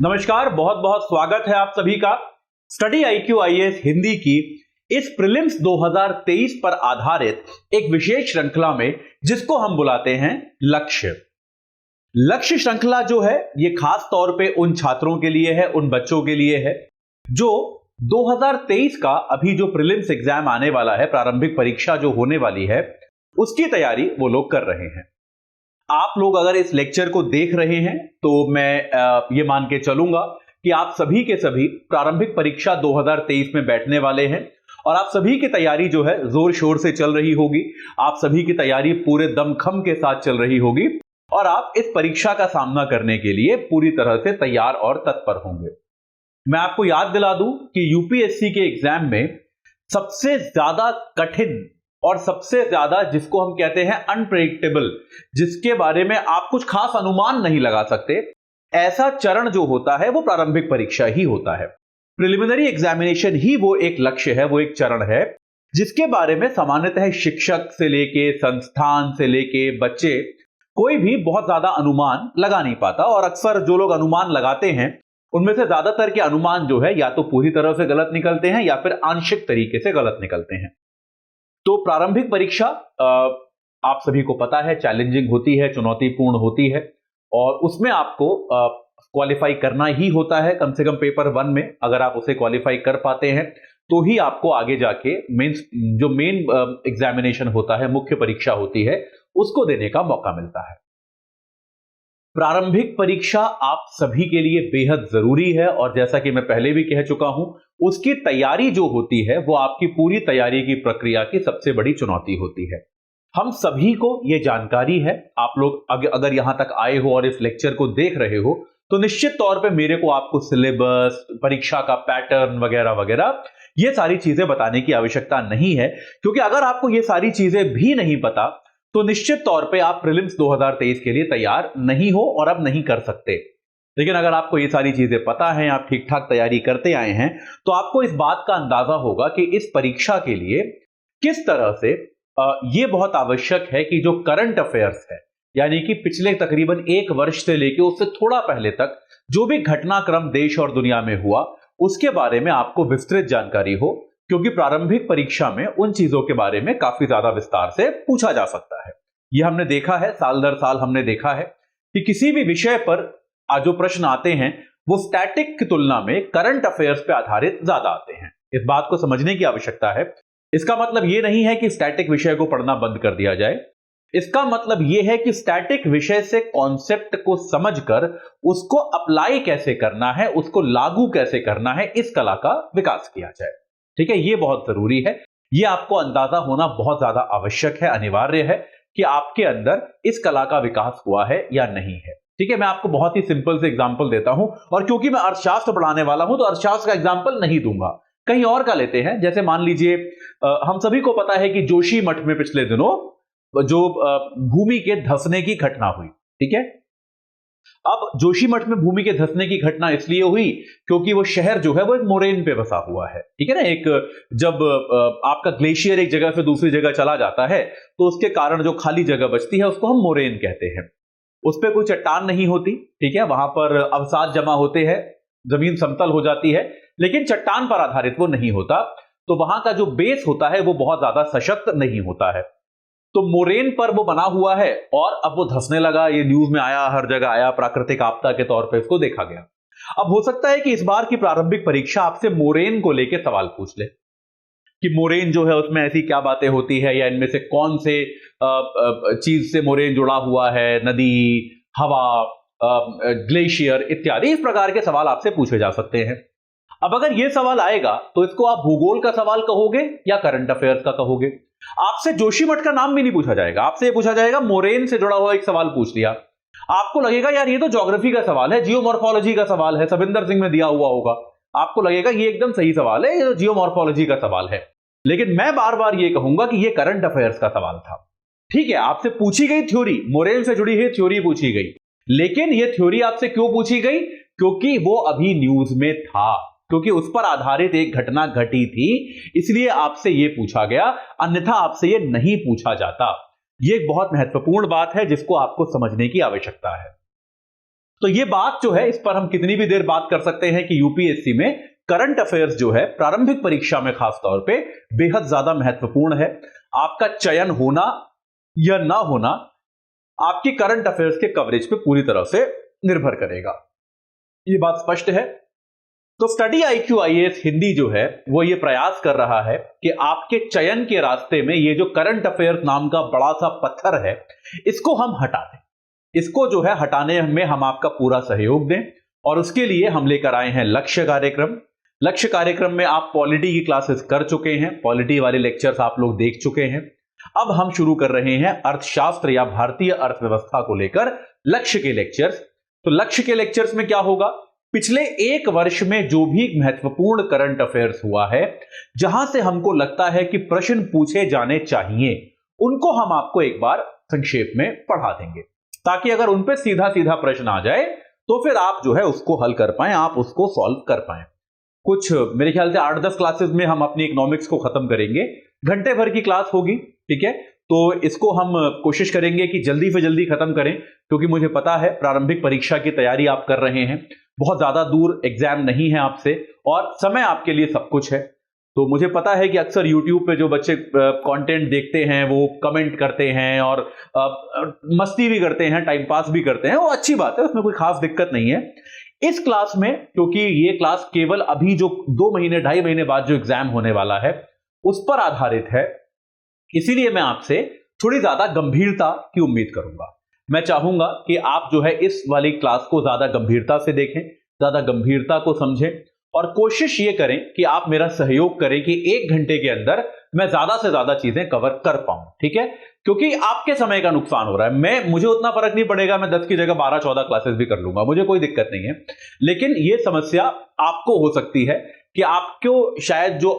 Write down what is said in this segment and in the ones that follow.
नमस्कार, बहुत बहुत स्वागत है आप सभी का स्टडी IQ IAS हिंदी की इस प्रीलिम्स 2023 पर आधारित एक विशेष श्रृंखला में, जिसको हम बुलाते हैं लक्ष्य। लक्ष्य श्रृंखला जो है ये खास तौर पे उन छात्रों के लिए है, उन बच्चों के लिए है जो 2023 का अभी जो प्रीलिम्स एग्जाम आने वाला है, प्रारंभिक परीक्षा जो होने वाली है, उसकी तैयारी वो लोग कर रहे हैं। आप लोग अगर इस लेक्चर को देख रहे हैं तो मैं ये मान के चलूंगा कि आप सभी के सभी प्रारंभिक परीक्षा 2023 में बैठने वाले हैं और आप सभी की तैयारी जो है जोर शोर से चल रही होगी। आप सभी की तैयारी पूरे दमखम के साथ चल रही होगी और आप इस परीक्षा का सामना करने के लिए पूरी तरह से तैयार और तत्पर होंगे। मैं आपको याद दिला दूं कि यूपीएससी के एग्जाम में सबसे ज्यादा कठिन और सबसे ज्यादा जिसको हम कहते हैं अनप्रेडिक्टेबल, जिसके बारे में आप कुछ खास अनुमान नहीं लगा सकते, ऐसा चरण जो होता है वो प्रारंभिक परीक्षा ही होता है। प्रिलिमिनरी एग्जामिनेशन ही वो एक लक्ष्य है, वो एक चरण है जिसके बारे में सामान्यतः शिक्षक से लेके, संस्थान से लेके बच्चे कोई भी बहुत ज्यादा अनुमान लगा नहीं पाता। और अक्सर जो लोग अनुमान लगाते हैं उनमें से ज्यादातर के अनुमान जो है या तो पूरी तरह से गलत निकलते हैं या फिर आंशिक तरीके से गलत निकलते हैं। तो प्रारंभिक परीक्षा आप सभी को पता है चैलेंजिंग होती है, चुनौतीपूर्ण होती है और उसमें आपको क्वालिफाई करना ही होता है। कम से कम पेपर 1 में अगर आप उसे क्वालिफाई कर पाते हैं तो ही आपको आगे जाके मेन एग्जामिनेशन होता है, मुख्य परीक्षा होती है, उसको देने का मौका मिलता है। प्रारंभिक परीक्षा आप सभी के लिए बेहद जरूरी है और जैसा कि मैं पहले भी कह चुका हूं, उसकी तैयारी जो होती है वो आपकी पूरी तैयारी की प्रक्रिया की सबसे बड़ी चुनौती होती है। हम सभी को यह जानकारी है। आप लोग अगर यहां तक आए हो और इस लेक्चर को देख रहे हो तो निश्चित तौर पे मेरे को आपको सिलेबस, परीक्षा का पैटर्न वगैरह वगैरह ये सारी चीजें बताने की आवश्यकता नहीं है, क्योंकि अगर आपको ये सारी चीजें भी नहीं पता तो निश्चित तौर पे आप प्रीलिम्स 2023 के लिए तैयार नहीं हो और अब नहीं कर सकते। लेकिन अगर आपको ये सारी चीजें पता हैं, आप ठीक ठाक तैयारी करते आए हैं, तो आपको इस बात का अंदाजा होगा कि इस परीक्षा के लिए किस तरह से ये बहुत आवश्यक है कि जो करंट अफेयर्स है, यानी कि पिछले तकरीबन 1 वर्ष से लेकर उससे थोड़ा पहले तक जो भी घटनाक्रम देश और दुनिया में हुआ, उसके बारे में आपको विस्तृत जानकारी हो, क्योंकि प्रारंभिक परीक्षा में उन चीजों के बारे में काफी ज्यादा विस्तार से पूछा जा सकता है। यह हमने देखा है, साल दर साल हमने देखा है कि किसी भी विषय पर जो प्रश्न आते हैं वो स्टैटिक की तुलना में करंट अफेयर्स पे आधारित ज्यादा आते हैं। इस बात को समझने की आवश्यकता है। इसका मतलब यह नहीं है कि स्टैटिक विषय को पढ़ना बंद कर दिया जाए। इसका मतलब यह है कि स्टैटिक विषय से कॉन्सेप्ट को समझकर उसको अप्लाई कैसे करना है, उसको लागू कैसे करना है, इस कला का विकास किया जाए। ठीक है, यह बहुत जरूरी है। यह आपको अंदाजा होना बहुत ज्यादा आवश्यक है, अनिवार्य है कि आपके अंदर इस कला का विकास हुआ है या नहीं है। ठीक है, मैं आपको बहुत ही सिंपल से एग्जांपल देता हूं और क्योंकि मैं अर्थशास्त्र पढ़ाने वाला हूं तो अर्थशास्त्र का एग्जांपल नहीं दूंगा, कहीं और का लेते हैं। जैसे मान लीजिए हम सभी को पता है कि जोशी मठ में पिछले दिनों जो भूमि के धंसने की घटना हुई। ठीक है, अब जोशीमठ में भूमि के धंसने की घटना इसलिए हुई क्योंकि वो शहर जो है वो एक मोरेन पे बसा हुआ है। ठीक है ना, एक जब आपका ग्लेशियर एक जगह से दूसरी जगह चला जाता है तो उसके कारण जो खाली जगह बचती है उसको हम मोरेन कहते हैं। उस पर कोई चट्टान नहीं होती, ठीक है, वहां पर अवसाद जमा होते हैं, जमीन समतल हो जाती है, लेकिन चट्टान पर आधारित वो नहीं होता, तो वहां का जो बेस होता है वो बहुत ज्यादा सशक्त नहीं होता है। तो मोरेन पर वो बना हुआ है और अब वो धंसने लगा। ये न्यूज में आया, हर जगह आया, प्राकृतिक आपदा के तौर पे इसको देखा गया। अब हो सकता है कि इस बार की प्रारंभिक परीक्षा आपसे मोरेन को लेकर सवाल पूछ ले कि मोरेन जो है उसमें ऐसी क्या बातें होती है, या इनमें से कौन से चीज से मोरेन जुड़ा हुआ है, नदी, हवा, ग्लेशियर इत्यादि। इस प्रकार के सवाल आपसे पूछे जा सकते हैं। अब अगर यह सवाल आएगा तो इसको आप भूगोल का सवाल कहोगे या करंट अफेयर्स का कहोगे। आपसे जोशीमठ का नाम भी नहीं पूछा जाएगा, आपसे यह पूछा जाएगा मोरेन से जुड़ा हुआ एक सवाल पूछ लिया। आपको लगेगा यार ये तो ज्योग्राफी का सवाल है, जियोमॉर्फोलॉजी का सवाल है, सविंदर सिंह में दिया हुआ होगा। आपको लगेगा ये एकदम सही सवाल है, ये तो जियोमॉर्फोलॉजी का सवाल है। लेकिन मैं बार बार ये कहूंगा कि ये करंट अफेयर्स का सवाल था। ठीक है, आपसे पूछी गई थ्योरी, मोरेन से जुड़ी हुई थ्योरी पूछी गई, लेकिन ये थ्योरी आपसे क्यों पूछी गई? क्योंकि वो अभी न्यूज में था, क्योंकि उस पर आधारित एक घटना घटी थी, इसलिए आपसे यह पूछा गया, अन्यथा आपसे यह नहीं पूछा जाता। यह एक बहुत महत्वपूर्ण बात है जिसको आपको समझने की आवश्यकता है। तो ये बात जो है, इस पर हम कितनी भी देर बात कर सकते हैं कि यूपीएससी में करंट अफेयर्स जो है प्रारंभिक परीक्षा में खास तौर पे बेहद ज्यादा महत्वपूर्ण है। आपका चयन होना या ना होना आपकी करंट अफेयर्स के कवरेज पे पूरी तरह से निर्भर करेगा, ये बात स्पष्ट है। तो स्टडी IQ IAS हिंदी जो है वो ये प्रयास कर रहा है कि आपके चयन के रास्ते में ये जो करंट अफेयर्स नाम का बड़ा सा पत्थर है, इसको हम हटा दें। इसको जो है हटाने में हम आपका पूरा सहयोग दें, और उसके लिए हम लेकर आए हैं लक्ष्य कार्यक्रम। लक्ष्य कार्यक्रम में आप पॉलिटी की क्लासेस कर चुके हैं, पॉलिटी वाले लेक्चर्स आप लोग देख चुके हैं। अब हम शुरू कर रहे हैं अर्थशास्त्र या भारतीय अर्थव्यवस्था को लेकर लक्ष्य के लेक्चर्स। तो लक्ष्य के लेक्चर्स में क्या होगा, पिछले एक वर्ष में जो भी महत्वपूर्ण करंट अफेयर्स हुआ है, जहां से हमको लगता है कि प्रश्न पूछे जाने चाहिए, उनको हम आपको एक बार संक्षेप में पढ़ा देंगे, ताकि अगर उन पे सीधा सीधा प्रश्न आ जाए तो फिर आप जो है उसको हल कर पाएं, आप उसको सॉल्व कर पाएं। कुछ मेरे ख्याल से 8-10 क्लासेस में हम अपनी इकोनॉमिक्स को खत्म करेंगे, घंटे भर की क्लास होगी, ठीक है। तो इसको हम कोशिश करेंगे कि जल्दी से जल्दी खत्म करें, क्योंकि मुझे पता है प्रारंभिक परीक्षा की तैयारी आप कर रहे हैं, बहुत ज्यादा दूर एग्जाम नहीं है आपसे, और समय आपके लिए सब कुछ है। तो मुझे पता है कि अक्सर YouTube पे जो बच्चे कंटेंट देखते हैं वो कमेंट करते हैं और मस्ती भी करते हैं, टाइम पास भी करते हैं, वो अच्छी बात है, उसमें कोई खास दिक्कत नहीं है। इस क्लास में, क्योंकि ये क्लास केवल अभी जो 2 महीने 2.5 महीने बाद जो एग्जाम होने वाला है उस पर आधारित है, इसीलिए मैं आपसे थोड़ी ज्यादा गंभीरता की उम्मीद करूंगा। मैं चाहूंगा कि आप जो है इस वाली क्लास को ज्यादा गंभीरता से देखें, ज्यादा गंभीरता को समझें, और कोशिश ये करें कि आप मेरा सहयोग करें कि 1 घंटे के अंदर मैं ज्यादा से ज्यादा चीजें कवर कर पाऊं, ठीक है। क्योंकि आपके समय का नुकसान हो रहा है। मुझे उतना फर्क नहीं पड़ेगा, मैं 10 की जगह 12-14 क्लासेस भी कर लूंगा, मुझे कोई दिक्कत नहीं है। लेकिन यह समस्या आपको हो सकती है कि आपको शायद जो,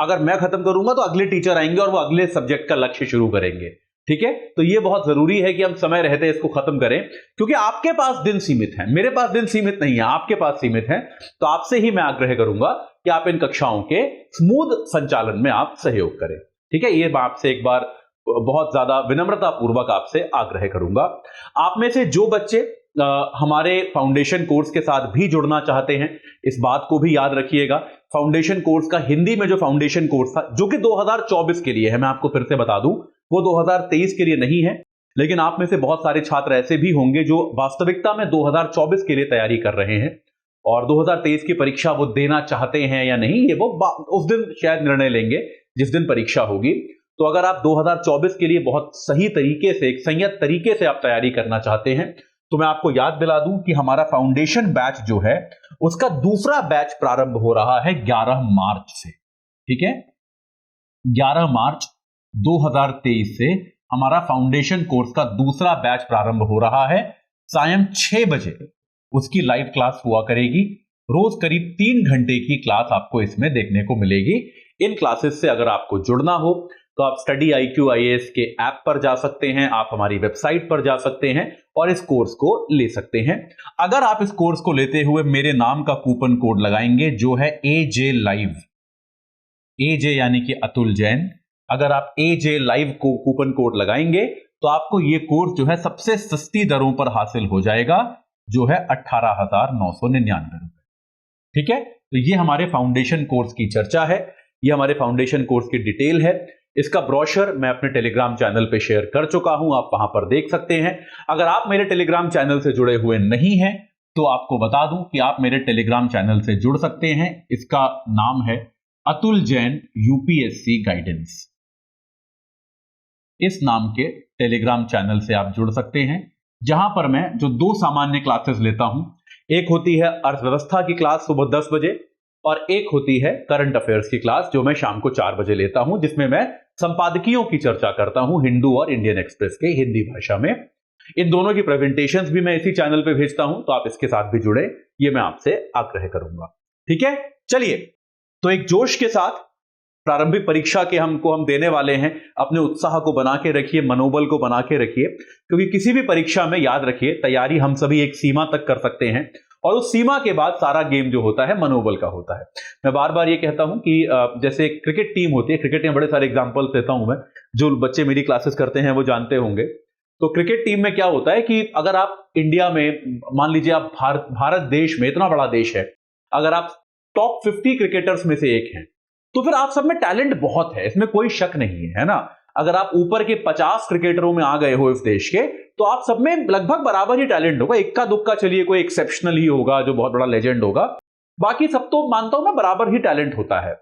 अगर मैं खत्म करूंगा तो अगले टीचर आएंगे और वो अगले सब्जेक्ट का लक्ष्य शुरू करेंगे, ठीक है। तो ये बहुत जरूरी है कि हम समय रहते इसको खत्म करें, क्योंकि आपके पास दिन सीमित है, मेरे पास दिन सीमित नहीं है, आपके पास सीमित है। तो आपसे ही मैं आग्रह करूंगा कि आप इन कक्षाओं के स्मूथ संचालन में आप सहयोग करें, ठीक है। ये मैं आपसे एक बार बहुत ज्यादा विनम्रता पूर्वक आपसे आग्रह करूंगा। आप में से जो बच्चे हमारे फाउंडेशन कोर्स के साथ भी जुड़ना चाहते हैं, इस बात को भी याद रखिएगा, फाउंडेशन कोर्स का हिंदी में जो फाउंडेशन कोर्स था, जो कि 2024 के लिए है, मैं आपको फिर से बता दूं, वो 2023 के लिए नहीं है। लेकिन आप में से बहुत सारे छात्र ऐसे भी होंगे जो वास्तविकता में 2024 के लिए तैयारी कर रहे हैं, और 2023 की परीक्षा वो देना चाहते हैं या नहीं, ये वो उस दिन शायद निर्णय लेंगे जिस दिन परीक्षा होगी। तो अगर आप 2024 के लिए बहुत सही तरीके से, एक संयत तरीके से आप तैयारी करना चाहते हैं, तो मैं आपको याद दिला दूं कि हमारा फाउंडेशन बैच जो है उसका दूसरा बैच प्रारंभ हो रहा है 11 मार्च से, ठीक है। 11 मार्च 2023 से हमारा फाउंडेशन कोर्स का दूसरा बैच प्रारंभ हो रहा है। सायं 6 बजे उसकी लाइव क्लास हुआ करेगी। रोज करीब 3 घंटे की क्लास आपको इसमें देखने को मिलेगी। इन क्लासेस से अगर आपको जुड़ना हो तो आप स्टडी IQ IAS के ऐप पर जा सकते हैं, आप हमारी वेबसाइट पर जा सकते हैं और इस कोर्स को ले सकते हैं। अगर आप इस कोर्स को लेते हुए मेरे नाम का कूपन कोड लगाएंगे जो है AJ Live, AJ यानी कि अतुल जैन, अगर आप AJ Live को कूपन कोड लगाएंगे तो आपको ये कोर्स जो है सबसे सस्ती दरों पर हासिल हो जाएगा, जो है 18,999 रुपए, ठीक है। तो ये हमारे फाउंडेशन कोर्स की चर्चा है, ये हमारे फाउंडेशन कोर्स की डिटेल है। इसका ब्रोशर मैं अपने टेलीग्राम चैनल पे शेयर कर चुका हूं, आप वहां पर देख सकते हैं। अगर आप मेरे टेलीग्राम चैनल से जुड़े हुए नहीं हैं तो आपको बता दूं कि आप मेरे टेलीग्राम चैनल से जुड़ सकते हैं। इसका नाम है अतुल जैन UPSC गाइडेंस। इस नाम के टेलीग्राम चैनल से आप जुड़ सकते हैं, जहां पर मैं जो 2 सामान्य क्लासेस लेता हूं, एक होती है अर्थव्यवस्था की क्लास सुबह 10 बजे और एक होती है करंट अफेयर्स की क्लास जो मैं शाम को 4 बजे लेता हूं, जिसमें मैं संपादकीयों की चर्चा करता हूं हिंदू और इंडियन एक्सप्रेस के हिंदी भाषा में। इन दोनों की प्रेजेंटेशंस भी मैं इसी चैनल पे भेजता हूं, तो आप इसके साथ भी जुड़े, ये मैं आपसे आग्रह करूंगा, ठीक है। चलिए, तो एक जोश के साथ प्रारंभिक परीक्षा के हम देने वाले हैं। अपने उत्साह को बना के रखिए, मनोबल को बना के रखिए, क्योंकि किसी भी परीक्षा में याद रखिए तैयारी हम सभी एक सीमा तक कर सकते हैं, और उस सीमा के बाद सारा गेम जो होता है मनोबल का होता है। मैं बार बार ये कहता हूं कि जैसे क्रिकेट टीम होती है, क्रिकेट में बड़े सारे एग्जांपल्स देता हूं मैं, जो बच्चे मेरी क्लासेस करते हैं वो जानते होंगे। तो क्रिकेट टीम में क्या होता है कि अगर आप इंडिया में, मान लीजिए आप भारत देश में, इतना बड़ा देश है, अगर आप टॉप 50 क्रिकेटर्स में से एक हैं, तो फिर आप सब में टैलेंट बहुत है, इसमें कोई शक नहीं है ना। अगर आप ऊपर के 50 क्रिकेटरों में आ गए हो इस देश के, तो आप सब में लगभग बराबर ही टैलेंट होगा। इक्का दुक्का चलिए कोई एक्सेप्शनल ही होगा जो बहुत बड़ा लेजेंड होगा, बाकी सब तो मानता हूं मैं बराबर ही टैलेंट होता है।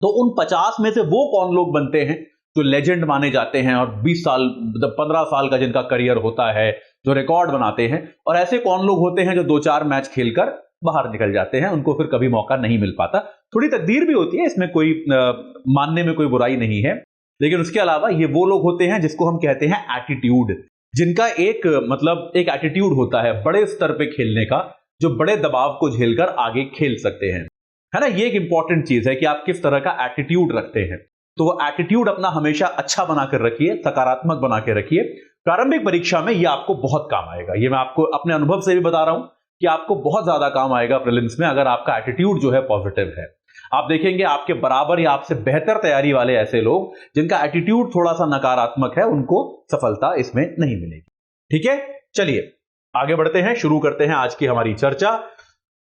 तो उन 50 में से वो कौन लोग बनते हैं जो लेजेंड माने जाते हैं और 20 साल 15 साल का जिनका करियर होता है, जो रिकॉर्ड बनाते हैं, और ऐसे कौन लोग होते हैं जो 2-4 मैच खेलकर बाहर निकल जाते हैं, उनको फिर कभी मौका नहीं मिल पाता। थोड़ी तकदीर भी होती है इसमें, कोई मानने में कोई बुराई नहीं है, लेकिन उसके अलावा ये वो लोग होते हैं जिसको हम कहते हैं एटीट्यूड, जिनका एक एक एटीट्यूड होता है बड़े स्तर पे खेलने का, जो बड़े दबाव को झेलकर आगे खेल सकते हैं, है ना। ये एक इंपॉर्टेंट चीज है कि आप किस तरह का एटीट्यूड रखते हैं। तो वो एटीट्यूड अपना हमेशा अच्छा बनाकर रखिए, सकारात्मक बना के रखिए। प्रारंभिक परीक्षा में ये आपको बहुत काम आएगा, ये मैं आपको अपने अनुभव से भी बता रहा हूं कि आपको बहुत ज्यादा काम आएगा प्रीलिम्स में, अगर आपका एटीट्यूड जो है पॉजिटिव है। आप देखेंगे आपके बराबर या आपसे बेहतर तैयारी वाले ऐसे लोग जिनका एटीट्यूड थोड़ा सा नकारात्मक है, उनको सफलता इसमें नहीं मिलेगी। ठीक है, चलिए आगे बढ़ते हैं, शुरू करते हैं आज की हमारी चर्चा।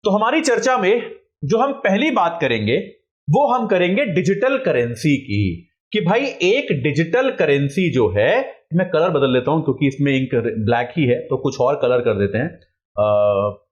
तो हमारी चर्चा में जो हम पहली बात करेंगे वो हम करेंगे डिजिटल करेंसी की, कि भाई एक डिजिटल करेंसी जो है, मैं कलर बदल लेता हूं क्योंकि इसमें इंक ब्लैक ही है, तो कुछ और कलर कर देते हैं।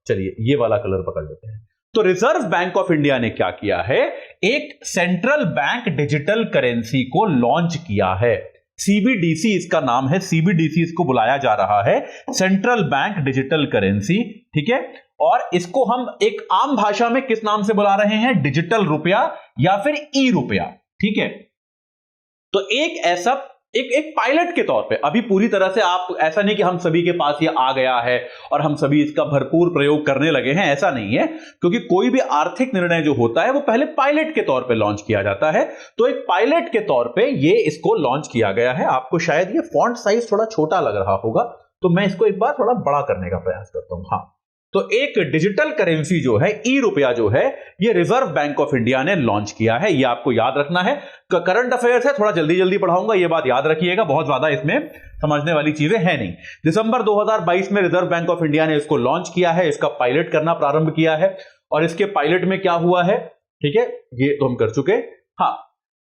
चलिए ये वाला कलर पकड़ लेते हैं। तो रिजर्व बैंक ऑफ इंडिया ने क्या किया है, एक सेंट्रल बैंक डिजिटल करेंसी को लॉन्च किया है। सीबीडीसी इसका नाम है, सीबीडीसी इसको बुलाया जा रहा है, सेंट्रल बैंक डिजिटल करेंसी। ठीक है, और इसको हम एक आम भाषा में किस नाम से बुला रहे हैं, डिजिटल रुपया या फिर ई रुपया। ठीक है, तो एक ऐसा एक पायलट के तौर पे, अभी पूरी तरह से आप, ऐसा नहीं कि हम सभी के पास ये आ गया है और हम सभी इसका भरपूर प्रयोग करने लगे हैं, ऐसा नहीं है, क्योंकि कोई भी आर्थिक निर्णय जो होता है वो पहले पायलट के तौर पे लॉन्च किया जाता है। तो एक पायलट के तौर पे ये इसको लॉन्च किया गया है। आपको शायद ये फॉन्ट साइज थोड़ा छोटा लग रहा होगा, तो मैं इसको एक बार थोड़ा बड़ा करने का प्रयास करता हूं। हाँ, तो एक डिजिटल करेंसी जो है, ई रुपया जो है, ये रिजर्व बैंक ऑफ इंडिया ने लॉन्च किया है। ये आपको याद रखना है, करंट अफेयर्स है, थोड़ा जल्दी जल्दी पढ़ाऊंगा, ये बात याद रखिएगा, बहुत ज्यादा इसमें समझने वाली चीजें हैं नहीं। दिसंबर 2022 में रिजर्व बैंक ऑफ इंडिया ने इसको लॉन्च किया है, इसका पायलट करना प्रारंभ किया है, और इसके पायलट में क्या हुआ है, ठीक है, ये तो हम कर चुके। हाँ,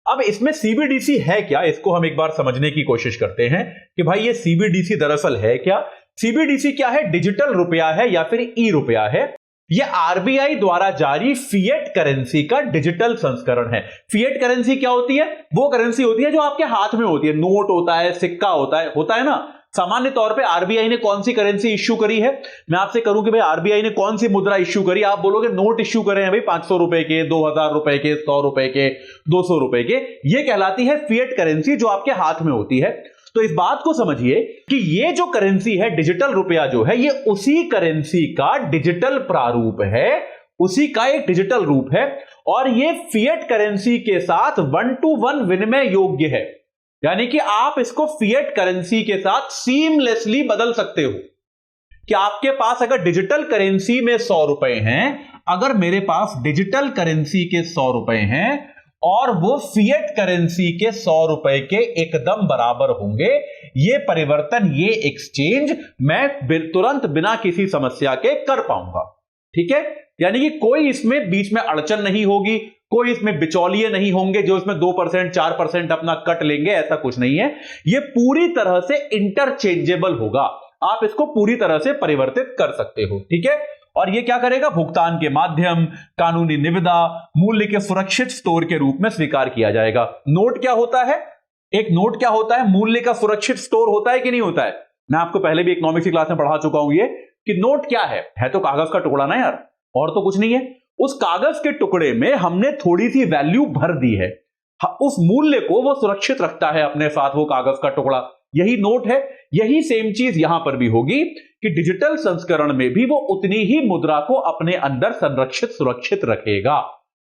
अब इसमें सीबीडीसी है क्या, इसको हम एक बार समझने की कोशिश करते हैं कि भाई ये सीबीडीसी दरअसल है क्या। सीबीडीसी क्या है, डिजिटल रुपया है या फिर ई रुपया है। यह आरबीआई द्वारा जारी फिएट करेंसी का डिजिटल संस्करण है। फिएट करेंसी क्या होती है, वो करेंसी होती है जो आपके हाथ में होती है, नोट होता है, सिक्का होता है ना। सामान्य तौर पे आरबीआई ने कौन सी करेंसी इश्यू करी है, मैं आपसे करूं कि भाई आरबीआई ने कौन सी मुद्रा इश्यू करी, आप बोलोगे नोट इश्यू करे हैं भाई 500 रुपए के, 2000 रुपए के, 100 रुपए के, 200 रुपए के। ये कहलाती है फिएट करेंसी जो आपके हाथ में होती है। तो इस बात को समझिए कि ये जो करेंसी है, डिजिटल रुपया जो है, ये उसी करेंसी का डिजिटल प्रारूप है, उसी का एक डिजिटल रूप है, और ये फिएट करेंसी के साथ 1-to-1 विनिमय योग्य है। यानी कि आप इसको फिएट करेंसी के साथ सीमलेसली बदल सकते हो। कि आपके पास अगर डिजिटल करेंसी में 100 रुपए हैं, अगर मेरे पास डिजिटल करेंसी के 100 रुपए हैं और वो फिएट करेंसी के 100 रुपए के एकदम बराबर होंगे, ये परिवर्तन, ये एक्सचेंज मैं तुरंत बिना किसी समस्या के कर पाऊंगा। ठीक है, यानी कि कोई इसमें बीच में अड़चन नहीं होगी, कोई इसमें बिचौलिए नहीं होंगे जो इसमें 2% 4% अपना कट लेंगे, ऐसा कुछ नहीं है। ये पूरी तरह से इंटरचेंजेबल होगा, आप इसको पूरी तरह से परिवर्तित कर सकते हो। ठीक है, और ये क्या करेगा, भुगतान के माध्यम, कानूनी निविदा, मूल्य के सुरक्षित स्टोर के रूप में स्वीकार किया जाएगा। नोट क्या होता है, एक नोट क्या होता है, मूल्य का सुरक्षित स्टोर होता है कि नहीं होता है। मैं आपको पहले भी इकोनॉमिक्स की क्लास में पढ़ा चुका हूं ये, कि नोट क्या है तो कागज का टुकड़ा ना यार, और तो कुछ नहीं है। उस कागज के टुकड़े में हमने थोड़ी सी वैल्यू भर दी है, उस मूल्य को वो सुरक्षित रखता है अपने साथ, वो कागज का टुकड़ा, यही नोट है। यही सेम चीज यहां पर भी होगी कि डिजिटल संस्करण में भी वो उतनी ही मुद्रा को अपने अंदर संरक्षित सुरक्षित रखेगा।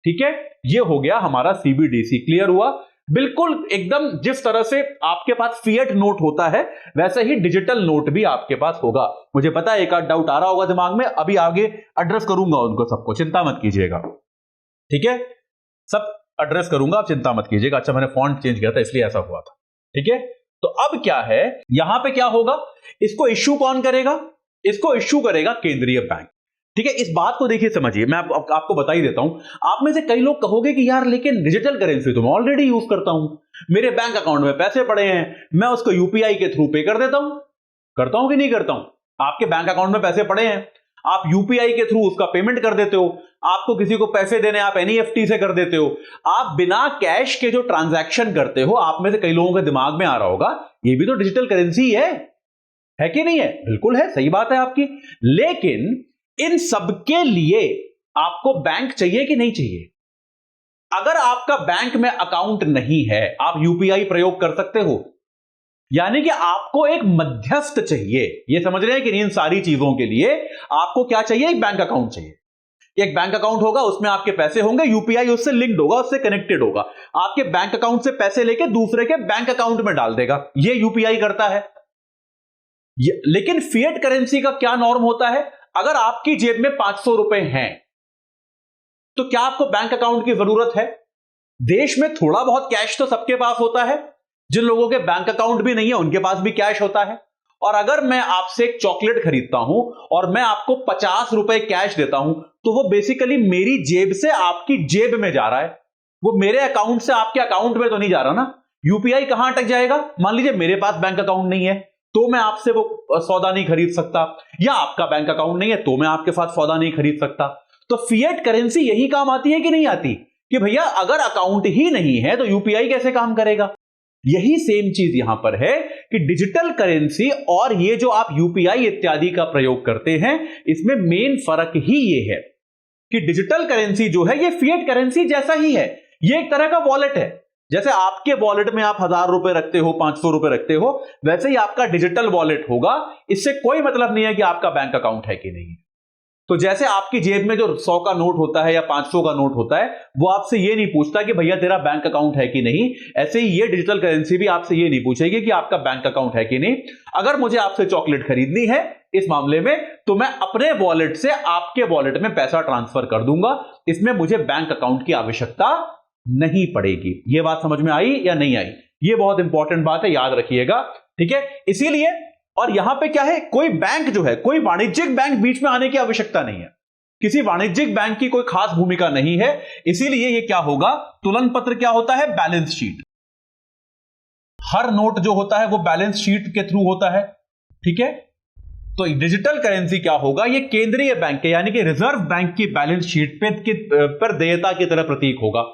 ठीक है, ये हो गया हमारा सीबीडीसी। क्लियर हुआ, बिल्कुल एकदम जिस तरह से आपके पास फिएट नोट होता है वैसे ही डिजिटल नोट भी आपके पास होगा। मुझे पता है एक आध डाउट आ रहा होगा दिमाग में, अभी आगे एड्रेस करूंगा उनको सबको, चिंता मत कीजिएगा। ठीक है, सब एड्रेस करूंगा, आप चिंता मत कीजिएगा। अच्छा, मैंने फॉन्ट चेंज किया था इसलिए ऐसा हुआ था। ठीक है, तो अब क्या है, यहां पे क्या होगा, इसको इश्यू कौन करेगा, इसको इश्यू करेगा केंद्रीय बैंक। ठीक है, इस बात को देखिए समझिए, मैं आपको बता ही देता हूं। आप में से कई लोग कहोगे कि यार लेकिन डिजिटल करेंसी तो मैं ऑलरेडी यूज करता हूं, मेरे बैंक अकाउंट में पैसे पड़े हैं, मैं उसको यूपीआई के थ्रू पे कर देता हूं। करता हूं कि नहीं करता हूं? आपके बैंक अकाउंट में पैसे पड़े हैं, आप यूपीआई के थ्रू उसका पेमेंट कर देते हो, आपको किसी को पैसे देने आप एनईएफटी से कर देते हो, आप बिना कैश के जो ट्रांजैक्शन करते हो, आप में से कई लोगों के दिमाग में आ रहा होगा ये भी तो डिजिटल करेंसी है कि नहीं है? बिल्कुल है, सही बात है आपकी। लेकिन इन सबके लिए आपको बैंक चाहिए कि नहीं चाहिए? अगर आपका बैंक में अकाउंट नहीं है, आप यूपीआई प्रयोग कर सकते हो, यानी कि आपको एक मध्यस्थ चाहिए। ये समझ रहे हैं कि इन सारी चीजों के लिए आपको क्या चाहिए? एक बैंक अकाउंट चाहिए। एक बैंक अकाउंट होगा, उसमें आपके पैसे होंगे, यूपीआई उससे लिंक्ड होगा, उससे कनेक्टेड होगा, आपके बैंक अकाउंट से पैसे लेके दूसरे के बैंक अकाउंट में डाल देगा। ये यूपीआई करता है। लेकिन फिएट करेंसी का क्या नॉर्म होता है? अगर आपकी जेब में 500 रुपए हैं तो क्या आपको बैंक अकाउंट की जरूरत है? देश में थोड़ा बहुत कैश तो सबके पास होता है, जिन लोगों के बैंक अकाउंट भी नहीं है उनके पास भी कैश होता है। और अगर मैं आपसे एक चॉकलेट खरीदता हूं और मैं आपको 50 रुपए कैश देता हूं तो वो बेसिकली मेरी जेब से आपकी जेब में जा रहा है, वो मेरे अकाउंट से आपके अकाउंट में तो नहीं जा रहा ना। यूपीआई कहां अटक जाएगा? मान लीजिए मेरे पास बैंक अकाउंट नहीं है तो मैं आपसे वो सौदा नहीं खरीद सकता, या आपका बैंक अकाउंट नहीं है तो मैं आपके साथ सौदा नहीं खरीद सकता। तो फिएट करेंसी यही काम आती है कि नहीं आती, कि भैया अगर अकाउंट ही नहीं है तो यूपीआई कैसे काम करेगा? यही सेम चीज यहां पर है कि डिजिटल करेंसी और ये जो आप यूपीआई इत्यादि का प्रयोग करते हैं, इसमें मेन फर्क ही ये है कि डिजिटल करेंसी जो है ये फिएट करेंसी जैसा ही है, ये एक तरह का वॉलेट है। जैसे आपके वॉलेट में आप 1000 रुपए रखते हो, 500 रुपए रखते हो, वैसे ही आपका डिजिटल वॉलेट होगा। इससे कोई मतलब नहीं है कि आपका बैंक अकाउंट है कि नहीं। तो जैसे आपकी जेब में जो 100 का नोट होता है या 500 का नोट होता है, वो आपसे ये नहीं पूछता कि भैया तेरा बैंक अकाउंट है कि नहीं, ऐसे ही ये डिजिटल करेंसी भी आपसे ये नहीं पूछेगी कि आपका बैंक अकाउंट है कि नहीं। अगर मुझे आपसे चॉकलेट खरीदनी है इस मामले में, तो मैं अपने वॉलेट से आपके वॉलेट में पैसा ट्रांसफर कर दूंगा, इसमें मुझे बैंक अकाउंट की आवश्यकता नहीं पड़ेगी। ये बात समझ में आई या नहीं आई? ये बहुत इंपॉर्टेंट बात है, याद रखिएगा। ठीक है, इसीलिए और यहां पे क्या है, कोई बैंक जो है, कोई वाणिज्यिक बैंक बीच में आने की आवश्यकता नहीं है, किसी वाणिज्यिक बैंक की कोई खास भूमिका नहीं है। इसीलिए ये क्या होगा, तुलन पत्र क्या होता है? Balance sheet. हर नोट जो होता है वो बैलेंस शीट के थ्रू होता है। ठीक है, तो डिजिटल करेंसी क्या होगा, ये केंद्रीय बैंक के यानी कि रिजर्व बैंक की बैलेंस शीट पर देयता की तरह प्रतीक होगा,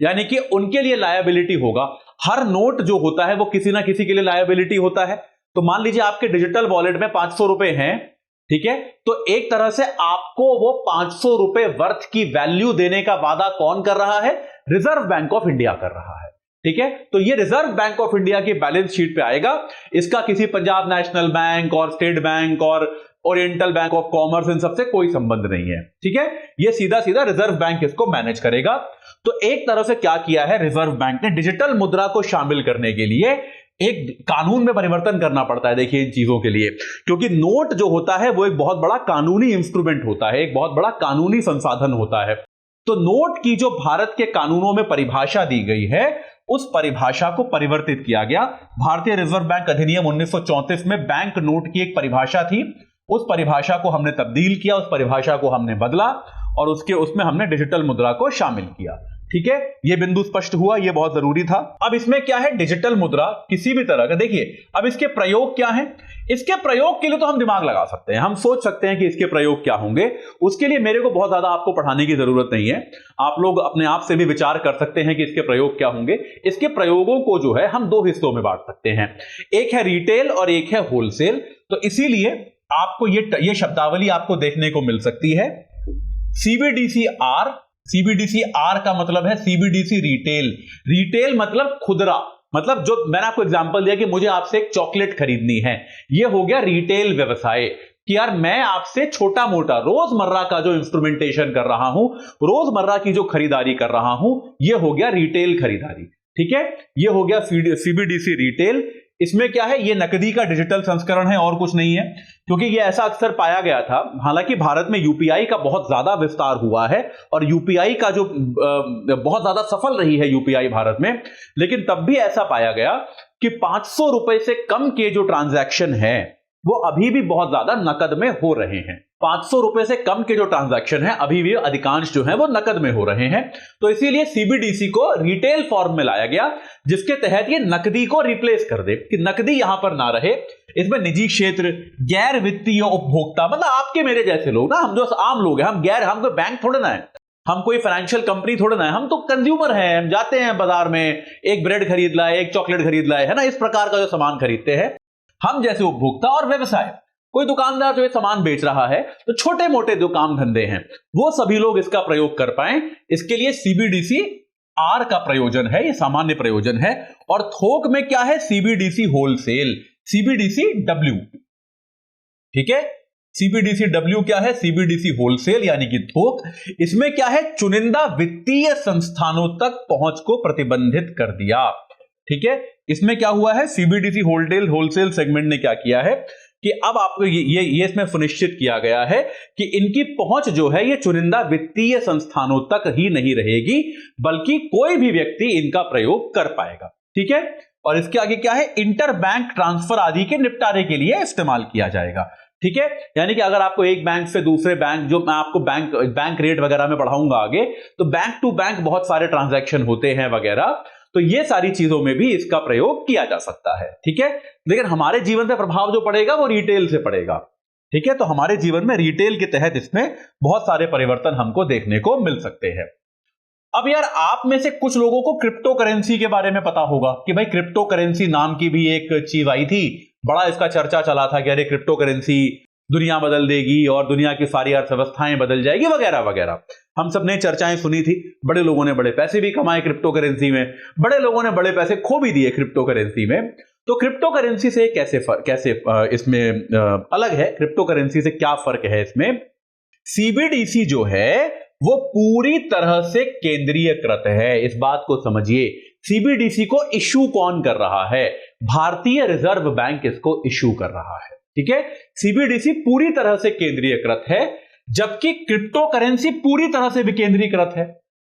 यानी कि उनके लिए लायबिलिटी होगा। हर नोट जो होता है वो किसी ना किसी के लिए लायबिलिटी होता है। तो मान लीजिए आपके डिजिटल वॉलेट में 500 रुपए हैं, ठीक है, तो एक तरह से आपको वो 500 रुपए वर्थ की वैल्यू देने का वादा कौन कर रहा है? रिजर्व बैंक ऑफ इंडिया कर रहा है। ठीक है, तो ये रिजर्व बैंक ऑफ इंडिया की बैलेंस शीट पे आएगा। इसका किसी पंजाब नेशनल बैंक और स्टेट बैंक और ओरिएंटल बैंक ऑफ कॉमर्स इन सबसे कोई संबंध नहीं है। ठीक है, ये सीधा सीधा रिजर्व बैंक इसको मैनेज करेगा। तो एक तरह से क्या किया है रिजर्व बैंक ने, डिजिटल मुद्रा को शामिल करने के लिए एक कानून में परिवर्तन करना पड़ता है। देखिए इन चीजों के लिए, क्योंकि नोट जो होता है वो एक बहुत बड़ा कानूनी इंस्ट्रूमेंट होता है, एक बहुत बड़ा कानूनी संसाधन होता है। तो नोट की जो भारत के कानूनों में परिभाषा दी गई है, उस परिभाषा को परिवर्तित किया गया। भारतीय रिजर्व बैंक अधिनियम 1934 में बैंक नोट की एक परिभाषा थी, उस परिभाषा को हमने तब्दील किया, उस परिभाषा को हमने बदला और उसमें हमने डिजिटल मुद्रा को शामिल किया। ठीक है, यह बिंदु स्पष्ट हुआ, यह बहुत जरूरी था। अब इसमें क्या है, डिजिटल मुद्रा किसी भी तरह का, देखिए अब इसके प्रयोग क्या हैं। इसके प्रयोग के लिए तो हम दिमाग लगा सकते हैं, हम सोच सकते हैं कि इसके प्रयोग क्या होंगे। उसके लिए मेरे को बहुत ज्यादा आपको पढ़ाने की जरूरत नहीं है, आप लोग अपने आप से भी विचार कर सकते हैं कि इसके प्रयोग क्या होंगे। इसके प्रयोगों को जो है हम दो हिस्सों में बांट सकते हैं, एक है रिटेल और एक है होलसेल। तो इसीलिए आपको ये शब्दावली आपको देखने को मिल सकती है, सीबीडीसीआर। सीबीडीसीआर का मतलब है सीबीडीसी रिटेल। रिटेल मतलब खुदरा, मतलब जो मैंने आपको एग्जांपल दिया कि मुझे आपसे एक चॉकलेट खरीदनी है, यह हो गया रिटेल व्यवसाय कि यार मैं आपसे छोटा मोटा रोजमर्रा का जो इंस्ट्रूमेंटेशन कर रहा हूं, रोजमर्रा की जो खरीदारी कर रहा हूं, यह हो गया रिटेल खरीदारी। ठीक है, यह हो गया सीबीडीसी रिटेल। इसमें क्या है, ये नकदी का डिजिटल संस्करण है और कुछ नहीं है, क्योंकि ये ऐसा अक्सर पाया गया था। हालांकि भारत में यूपीआई का बहुत ज्यादा विस्तार हुआ है और यूपीआई का जो बहुत ज्यादा सफल रही है यूपीआई भारत में, लेकिन तब भी ऐसा पाया गया कि 500 रुपए से कम के जो ट्रांजैक्शन है वो अभी भी बहुत ज्यादा नकद में हो रहे हैं। 500 रुपए से कम के जो ट्रांजैक्शन है अभी भी अधिकांश जो है वो नकद में हो रहे हैं। तो इसीलिए सीबीडीसी को रिटेल फॉर्म में लाया गया, जिसके तहत ये नकदी को रिप्लेस कर दे, कि नकदी यहां पर ना रहे, इसमें निजी क्षेत्र, गैर वित्तीय उपभोक्ता, मतलब आपके मेरे जैसे लोग ना, हम जो आम लोग हैं, हम कोई बैंक थोड़े ना है, हम कोई फाइनेंशियल कंपनी थोड़े ना है, हम तो कंज्यूमर हैं। हम जाते हैं बाजार में, एक ब्रेड खरीद लाए, एक चॉकलेट खरीद लाए, है ना, इस प्रकार का जो सामान खरीदते हैं हम जैसे उपभोक्ता। और व्यवसाय, कोई दुकानदार जो सामान बेच रहा है, तो छोटे मोटे जो काम धंधे हैं वो सभी लोग इसका प्रयोग कर पाए, इसके लिए सीबीडीसी आर का प्रयोजन है, ये सामान्य प्रयोजन है। और थोक में क्या है, सीबीडीसी होलसेल, सीबीडीसी डब्ल्यू, ठीक है। सीबीडीसी डब्ल्यू क्या है, सीबीडीसी होलसेल यानी कि थोक। इसमें क्या है, चुनिंदा वित्तीय संस्थानों तक पहुंच को प्रतिबंधित कर दिया, ठीक है। इसमें क्या हुआ है, सीबीडीसी होलसेल सेगमेंट ने क्या किया है कि अब आपको ये इसमें सुनिश्चित किया गया है कि इनकी पहुंच जो है ये चुनिंदा वित्तीय संस्थानों तक ही नहीं रहेगी, बल्कि कोई भी व्यक्ति इनका प्रयोग कर पाएगा, ठीक है। और इसके आगे क्या है, इंटर बैंक ट्रांसफर आदि के निपटारे के लिए इस्तेमाल किया जाएगा, ठीक है। यानी कि अगर आपको एक बैंक से दूसरे बैंक, जो मैं आपको बैंक रेट वगैरह में पढ़ाऊंगा आगे, तो बैंक टू बैंक बहुत सारे ट्रांजैक्शन होते हैं वगैरह, तो ये सारी चीजों में भी इसका प्रयोग किया जा सकता है, ठीक है। लेकिन हमारे जीवन पे प्रभाव जो पड़ेगा वो रिटेल से पड़ेगा, ठीक है। तो हमारे जीवन में रिटेल के तहत इसमें बहुत सारे परिवर्तन हमको देखने को मिल सकते हैं। अब यार, आप में से कुछ लोगों को क्रिप्टो करेंसी के बारे में पता होगा कि भाई क्रिप्टो करेंसी नाम की भी एक चीज आई थी, बड़ा इसका चर्चा चला था कि अरे क्रिप्टो करेंसी दुनिया बदल देगी और दुनिया की सारी अर्थव्यवस्थाएं बदल जाएगी वगैरह वगैरह। हम सब ने चर्चाएं सुनी थी, बड़े लोगों ने बड़े पैसे भी कमाए क्रिप्टो करेंसी में, बड़े लोगों ने बड़े पैसे खो भी दिए क्रिप्टो करेंसी में। तो क्रिप्टो करेंसी से कैसे इसमें अलग है, क्रिप्टो करेंसी से क्या फर्क है इसमें। सीबीडीसी जो है वो पूरी तरह से केंद्रीयकृत है, इस बात को समझिए। सीबीडीसी को इशू कौन कर रहा है, भारतीय रिजर्व बैंक इसको इशू कर रहा है, ठीक है। सीबीडीसी पूरी तरह से केंद्रीयकृत है, जबकि क्रिप्टो करेंसी पूरी तरह से विकेंद्रीकृत है।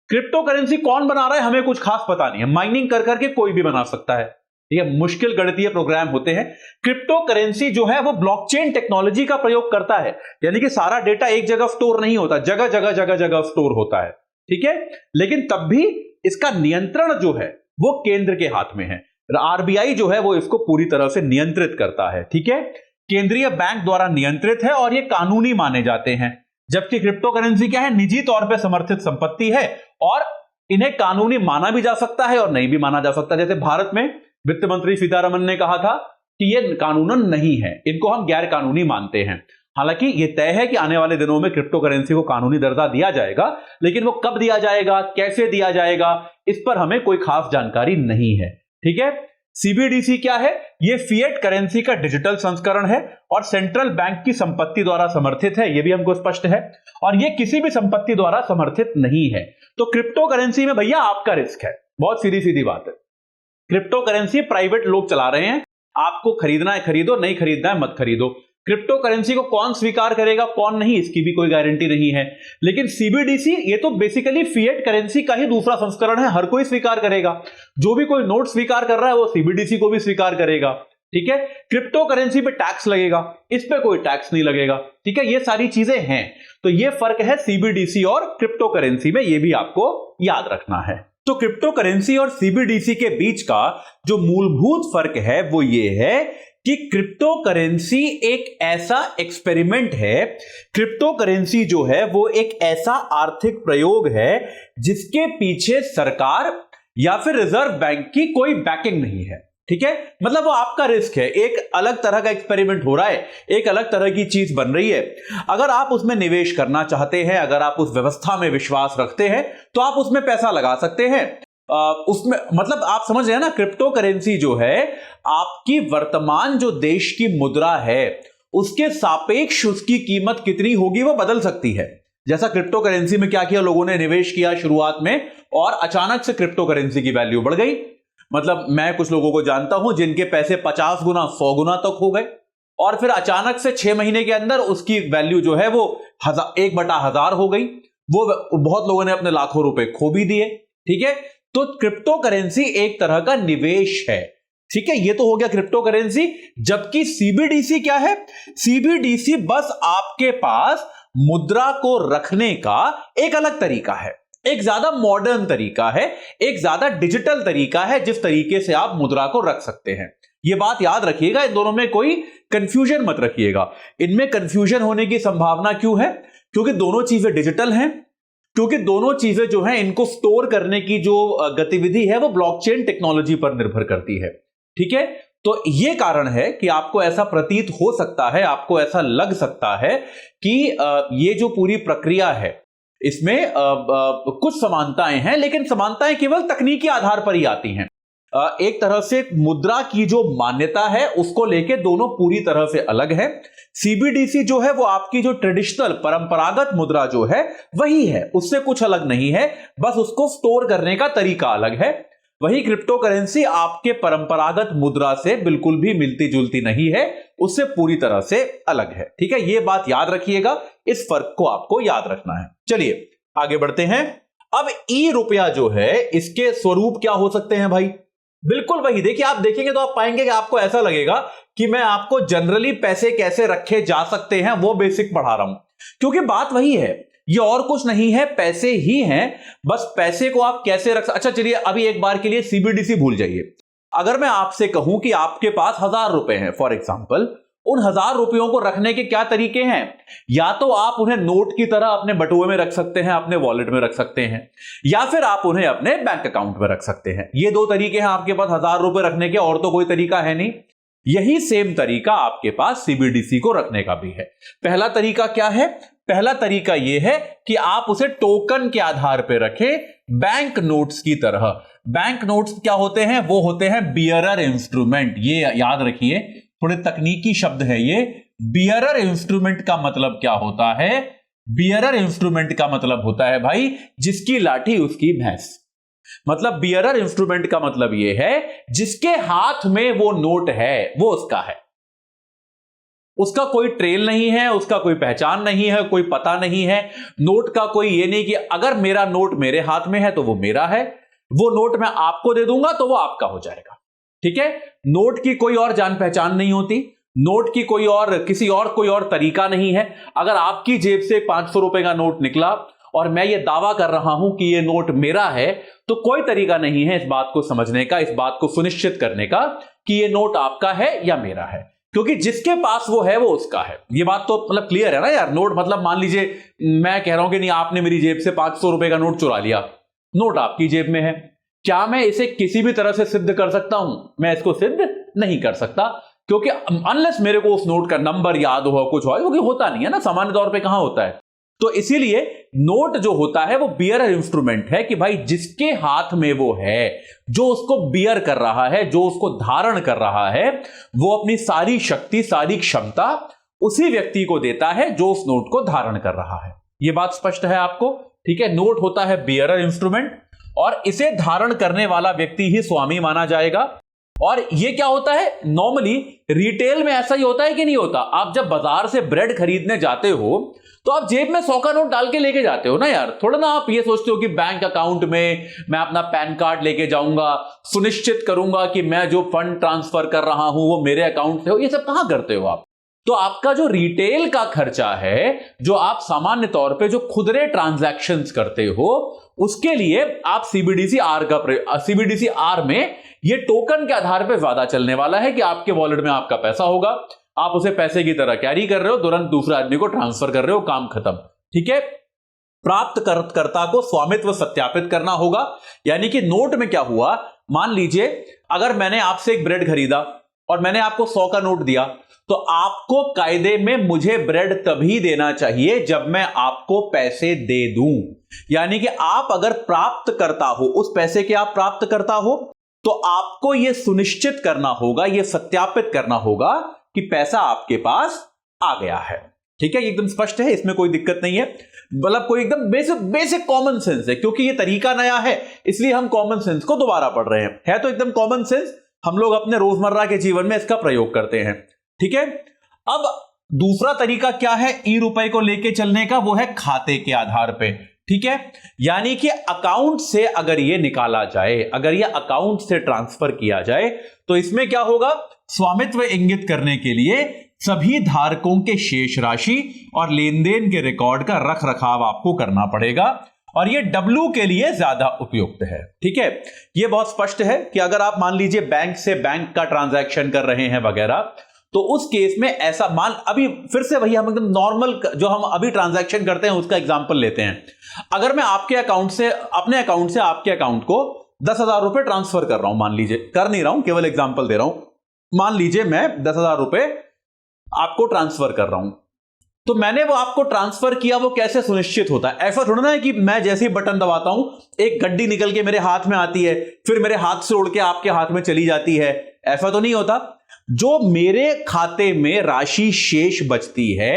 क्रिप्टो करेंसी कौन बना रहा है हमें कुछ खास पता नहीं है, माइनिंग कर करके कोई भी बना सकता है, ठीक है, मुश्किल गणितीय प्रोग्राम होते हैं। क्रिप्टो करेंसी जो है वो ब्लॉकचेन टेक्नोलॉजी का प्रयोग करता है, यानी कि सारा डेटा एक जगह स्टोर नहीं होता, जगह जगह स्टोर होता है, ठीक है। लेकिन तब भी इसका नियंत्रण जो है वो केंद्र के हाथ में है, आरबीआई जो है वो इसको पूरी तरह से नियंत्रित करता है, ठीक है। केंद्रीय बैंक द्वारा नियंत्रित है और ये कानूनी माने जाते हैं, जबकि क्रिप्टो करेंसी क्या है, निजी तौर पे समर्थित संपत्ति है और इन्हें कानूनी माना भी जा सकता है और नहीं भी माना जा सकता। जैसे भारत में वित्त मंत्री सीतारमन ने कहा था कि ये कानूनन नहीं है, इनको हम गैर कानूनी मानते हैं। हालांकि ये तय है कि आने वाले दिनों में क्रिप्टो करेंसी को कानूनी दर्जा दिया जाएगा, लेकिन वो कब दिया जाएगा, कैसे दिया जाएगा, इस पर हमें कोई खास जानकारी नहीं है, ठीक है। सीबीडीसी क्या है, ये फिएट करेंसी का डिजिटल संस्करण है और सेंट्रल बैंक की संपत्ति द्वारा समर्थित है, ये भी हमको स्पष्ट है, और ये किसी भी संपत्ति द्वारा समर्थित नहीं है। तो क्रिप्टो करेंसी में भैया आपका रिस्क है, बहुत सीधी सीधी बात है। क्रिप्टो करेंसी प्राइवेट लोग चला रहे हैं, आपको खरीदना है खरीदो, नहीं खरीदना है मत खरीदो। क्रिप्टो करेंसी को कौन स्वीकार करेगा कौन नहीं, इसकी भी कोई गारंटी नहीं है। लेकिन सीबीडीसी ये तो बेसिकली फिएट करेंसी का ही दूसरा संस्करण है, हर कोई स्वीकार करेगा, जो भी कोई नोट स्वीकार कर रहा है वो सीबीडीसी को भी स्वीकार करेगा, ठीक है। क्रिप्टो करेंसी पे टैक्स लगेगा, इस पे कोई टैक्स नहीं लगेगा, ठीक है। ये सारी चीजें हैं, तो ये फर्क है सीबीडीसी और क्रिप्टो करेंसी में, ये भी आपको याद रखना है। तो क्रिप्टो करेंसी और सीबीडीसी के बीच का जो मूलभूत फर्क है वो ये है कि क्रिप्टो करेंसी एक ऐसा एक्सपेरिमेंट है, क्रिप्टो करेंसी जो है वो एक ऐसा आर्थिक प्रयोग है जिसके पीछे सरकार या फिर रिजर्व बैंक की कोई बैकिंग नहीं है, ठीक है। मतलब वो आपका रिस्क है, एक अलग तरह का एक्सपेरिमेंट हो रहा है, एक अलग तरह की चीज बन रही है। अगर आप उसमें निवेश करना चाहते हैं, अगर आप उस व्यवस्था में विश्वास रखते हैं तो आप उसमें पैसा लगा सकते हैं। उसमें मतलब आप समझ रहे हैं ना, क्रिप्टो करेंसी जो है आपकी वर्तमान जो देश की मुद्रा है उसके सापेक्ष उसकी कीमत कितनी होगी वो बदल सकती है। जैसा क्रिप्टो करेंसी में क्या किया, लोगों ने निवेश किया शुरुआत में और अचानक से क्रिप्टो करेंसी की वैल्यू बढ़ गई। मतलब मैं कुछ लोगों को जानता हूं जिनके पैसे 50 गुना 100 गुना तक हो गए और फिर अचानक से 6 महीने के अंदर उसकी वैल्यू जो है वो 1/1000 हो गई। वो बहुत लोगों ने अपने लाखों रुपए खो भी दिए। ठीक है, तो क्रिप्टो करेंसी एक तरह का निवेश है। ठीक है, ये तो हो गया क्रिप्टो करेंसी। जबकि सीबीडीसी क्या है? सीबीडीसी बस आपके पास मुद्रा को रखने का एक अलग तरीका है, एक ज्यादा मॉडर्न तरीका है, एक ज्यादा डिजिटल तरीका है जिस तरीके से आप मुद्रा को रख सकते हैं। यह बात याद रखिएगा, इन दोनों में कोई कंफ्यूजन मत रखिएगा। इनमें कंफ्यूजन होने की संभावना क्यों है? क्योंकि दोनों चीजें डिजिटल हैं, क्योंकि दोनों चीजें जो हैं इनको स्टोर करने की जो गतिविधि है वो ब्लॉकचेन टेक्नोलॉजी पर निर्भर करती है। ठीक है, तो यह कारण है कि आपको ऐसा प्रतीत हो सकता है, आपको ऐसा लग सकता है कि ये जो पूरी प्रक्रिया है इसमें कुछ समानताएं हैं, लेकिन समानताएं केवल तकनीकी आधार पर ही आती हैं। एक तरह से मुद्रा की जो मान्यता है उसको लेके दोनों पूरी तरह से अलग है। सीबीडीसी जो है वो आपकी जो ट्रेडिशनल परंपरागत मुद्रा जो है वही है, उससे कुछ अलग नहीं है, बस उसको स्टोर करने का तरीका अलग है। वही क्रिप्टो करेंसी आपके परंपरागत मुद्रा से बिल्कुल भी मिलती जुलती नहीं है, उससे पूरी तरह से अलग है। ठीक है, यह बात याद रखिएगा, इस फर्क को आपको याद रखना है। चलिए आगे बढ़ते हैं। अब ई रुपया जो है इसके स्वरूप क्या हो सकते हैं भाई? बिल्कुल वही। देखिए, आप देखेंगे तो आप पाएंगे कि आपको ऐसा लगेगा कि मैं आपको जनरली पैसे कैसे रखे जा सकते हैं वो बेसिक पढ़ा रहा हूं, क्योंकि बात वही है, ये और कुछ नहीं है, पैसे ही हैं। बस पैसे को आप कैसे रख। अच्छा चलिए, अभी एक बार के लिए सीबीडीसी भूल जाइए। अगर मैं आपसे कहूं कि आपके पास 1000 रुपए हैं फॉर एग्जांपल, उन 1000 रुपयों को रखने के क्या तरीके हैं? या तो आप उन्हें नोट की तरह अपने बटुए में रख सकते हैं, अपने वॉलेट में रख सकते हैं, या फिर आप उन्हें अपने बैंक अकाउंट में रख सकते हैं। ये दो तरीके हैं आपके पास 1000 रुपए रखने के, और तो कोई तरीका है नहीं। यही सेम तरीका आपके पास सीबीडीसी को रखने का भी है। पहला तरीका क्या है? पहला तरीका यह है कि आप उसे टोकन के आधार पर रखें, बैंक नोट्स की तरह। बैंक नोट्स क्या होते हैं? वो होते हैं बियरर इंस्ट्रूमेंट। ये याद रखिए, थोड़े तकनीकी शब्द है ये। बियरर इंस्ट्रूमेंट का मतलब क्या होता है? बियरर इंस्ट्रूमेंट का मतलब होता है भाई, जिसकी लाठी उसकी भैंस। मतलब बियरर इंस्ट्रूमेंट का मतलब यह है जिसके हाथ में वो नोट है वो उसका है, उसका कोई ट्रेल नहीं है, उसका कोई पहचान नहीं है, कोई पता नहीं है। नोट का कोई ये नहीं कि अगर मेरा नोट मेरे हाथ में है तो वो मेरा है, वो नोट मैं आपको दे दूंगा तो वो आपका हो जाएगा। ठीक है, नोट की कोई और जान पहचान नहीं होती, नोट की कोई और तरीका नहीं है। अगर आपकी जेब से 500 रुपए का नोट निकला और मैं ये दावा कर रहा हूं कि ये नोट मेरा है, तो कोई तरीका नहीं है इस बात को समझने का, इस बात को सुनिश्चित करने का कि ये नोट आपका है या मेरा है, क्योंकि जिसके पास वो है वो उसका है। ये बात तो मतलब क्लियर है ना यार। नोट मतलब मान लीजिए मैं कह रहा हूं कि नहीं, आपने मेरी जेब से 500 रुपए का नोट चुरा लिया, नोट आपकी जेब में है, क्या मैं इसे किसी भी तरह से सिद्ध कर सकता हूं? मैं इसको सिद्ध नहीं कर सकता, क्योंकि अनलेस मेरे को उस नोट का नंबर याद हो, कुछ हो, क्योंकि होता नहीं है ना, सामान्य तौर पे कहां होता है। तो इसीलिए नोट जो होता है वो बियरर इंस्ट्रूमेंट है कि भाई जिसके हाथ में वो है, जो उसको बियर कर रहा है, जो उसको धारण कर रहा है, वो अपनी सारी शक्ति, सारी क्षमता उसी व्यक्ति को देता है जो उस नोट को धारण कर रहा है। यह बात स्पष्ट है आपको? ठीक है, नोट होता है बियरर इंस्ट्रूमेंट और इसे धारण करने वाला व्यक्ति ही स्वामी माना जाएगा। और ये क्या होता है? नॉर्मली रिटेल में ऐसा ही होता है कि नहीं होता? आप जब बाजार से ब्रेड खरीदने जाते हो तो आप जेब में 100 का नोट डाल के लेके जाते हो ना यार। थोड़ा ना आप ये सोचते हो कि बैंक अकाउंट में मैं अपना पैन कार्ड लेके जाऊंगा, सुनिश्चित करूंगा कि मैं जो फंड ट्रांसफर कर रहा हूं वो मेरे अकाउंट से हो। ये सब कहां करते हो आप? तो आपका जो रिटेल का खर्चा है, जो आप सामान्य तौर पे जो खुदरे ट्रांजैक्शंस करते हो, उसके लिए आप सीबीडीसी आर में ये टोकन के आधार पे ज्यादा चलने वाला है कि आपके वॉलेट में आपका पैसा होगा, आप उसे पैसे की तरह कैरी कर रहे हो, तुरंत दूसरे आदमी को ट्रांसफर कर रहे हो, काम खत्म। ठीक है, प्राप्तकर्ता को स्वामित्व सत्यापित करना होगा। यानी कि नोट में क्या हुआ, मान लीजिए अगर मैंने आपसे एक ब्रेड खरीदा और मैंने आपको 100 का नोट दिया, तो आपको कायदे में मुझे ब्रेड तभी देना चाहिए जब मैं आपको पैसे दे दूं। यानी कि आप अगर प्राप्त करता हो, उस पैसे के आप प्राप्त करता हो, तो आपको यह सुनिश्चित करना होगा, यह सत्यापित करना होगा कि पैसा आपके पास आ गया है। ठीक है, एकदम स्पष्ट है, इसमें कोई दिक्कत नहीं है, मतलब कोई एकदम बेसिक कॉमन सेंस है। क्योंकि ये तरीका नया है इसलिए हम कॉमन सेंस को दोबारा पढ़ रहे हैं, है तो एकदम कॉमन सेंस, हम लोग अपने रोजमर्रा के जीवन में इसका प्रयोग करते हैं। ठीक है, अब दूसरा तरीका क्या है ई रुपए को लेके चलने का, वो है खाते के आधार पे। ठीक है, यानी कि अकाउंट से अगर ये निकाला जाए, अगर ये अकाउंट से ट्रांसफर किया जाए, तो इसमें क्या होगा, स्वामित्व इंगित करने के लिए सभी धारकों के शेष राशि और लेन देन के रिकॉर्ड का रख रखाव आपको करना पड़ेगा, और ये डब्ल्यू के लिए ज्यादा उपयुक्त है। ठीक है, ये बहुत स्पष्ट है कि अगर आप मान लीजिए बैंक से बैंक का ट्रांजैक्शन कर रहे हैं वगैरह, तो उस केस में ऐसा मान, अभी फिर से वही हम एकदम नॉर्मल जो हम अभी ट्रांजैक्शन करते हैं उसका एग्जांपल लेते हैं। अगर मैं आपके अकाउंट से, अपने अकाउंट से आपके अकाउंट को 10,000 रुपए ट्रांसफर कर रहा हूं, मान लीजिए, कर नहीं रहा हूं, केवल एग्जांपल दे रहा हूं, मान लीजिए मैं 10,000 रुपए आपको ट्रांसफर कर रहा हूं, तो मैंने वो आपको ट्रांसफर किया, वो कैसे सुनिश्चित होता है? ऐसा थोड़ा ना है कि मैं जैसे ही बटन दबाता हूं एक गड्डी निकल के मेरे हाथ में आती है, फिर मेरे हाथ से उड़ के आपके हाथ में चली जाती है, ऐसा तो नहीं होता। जो मेरे खाते में राशि शेष बचती है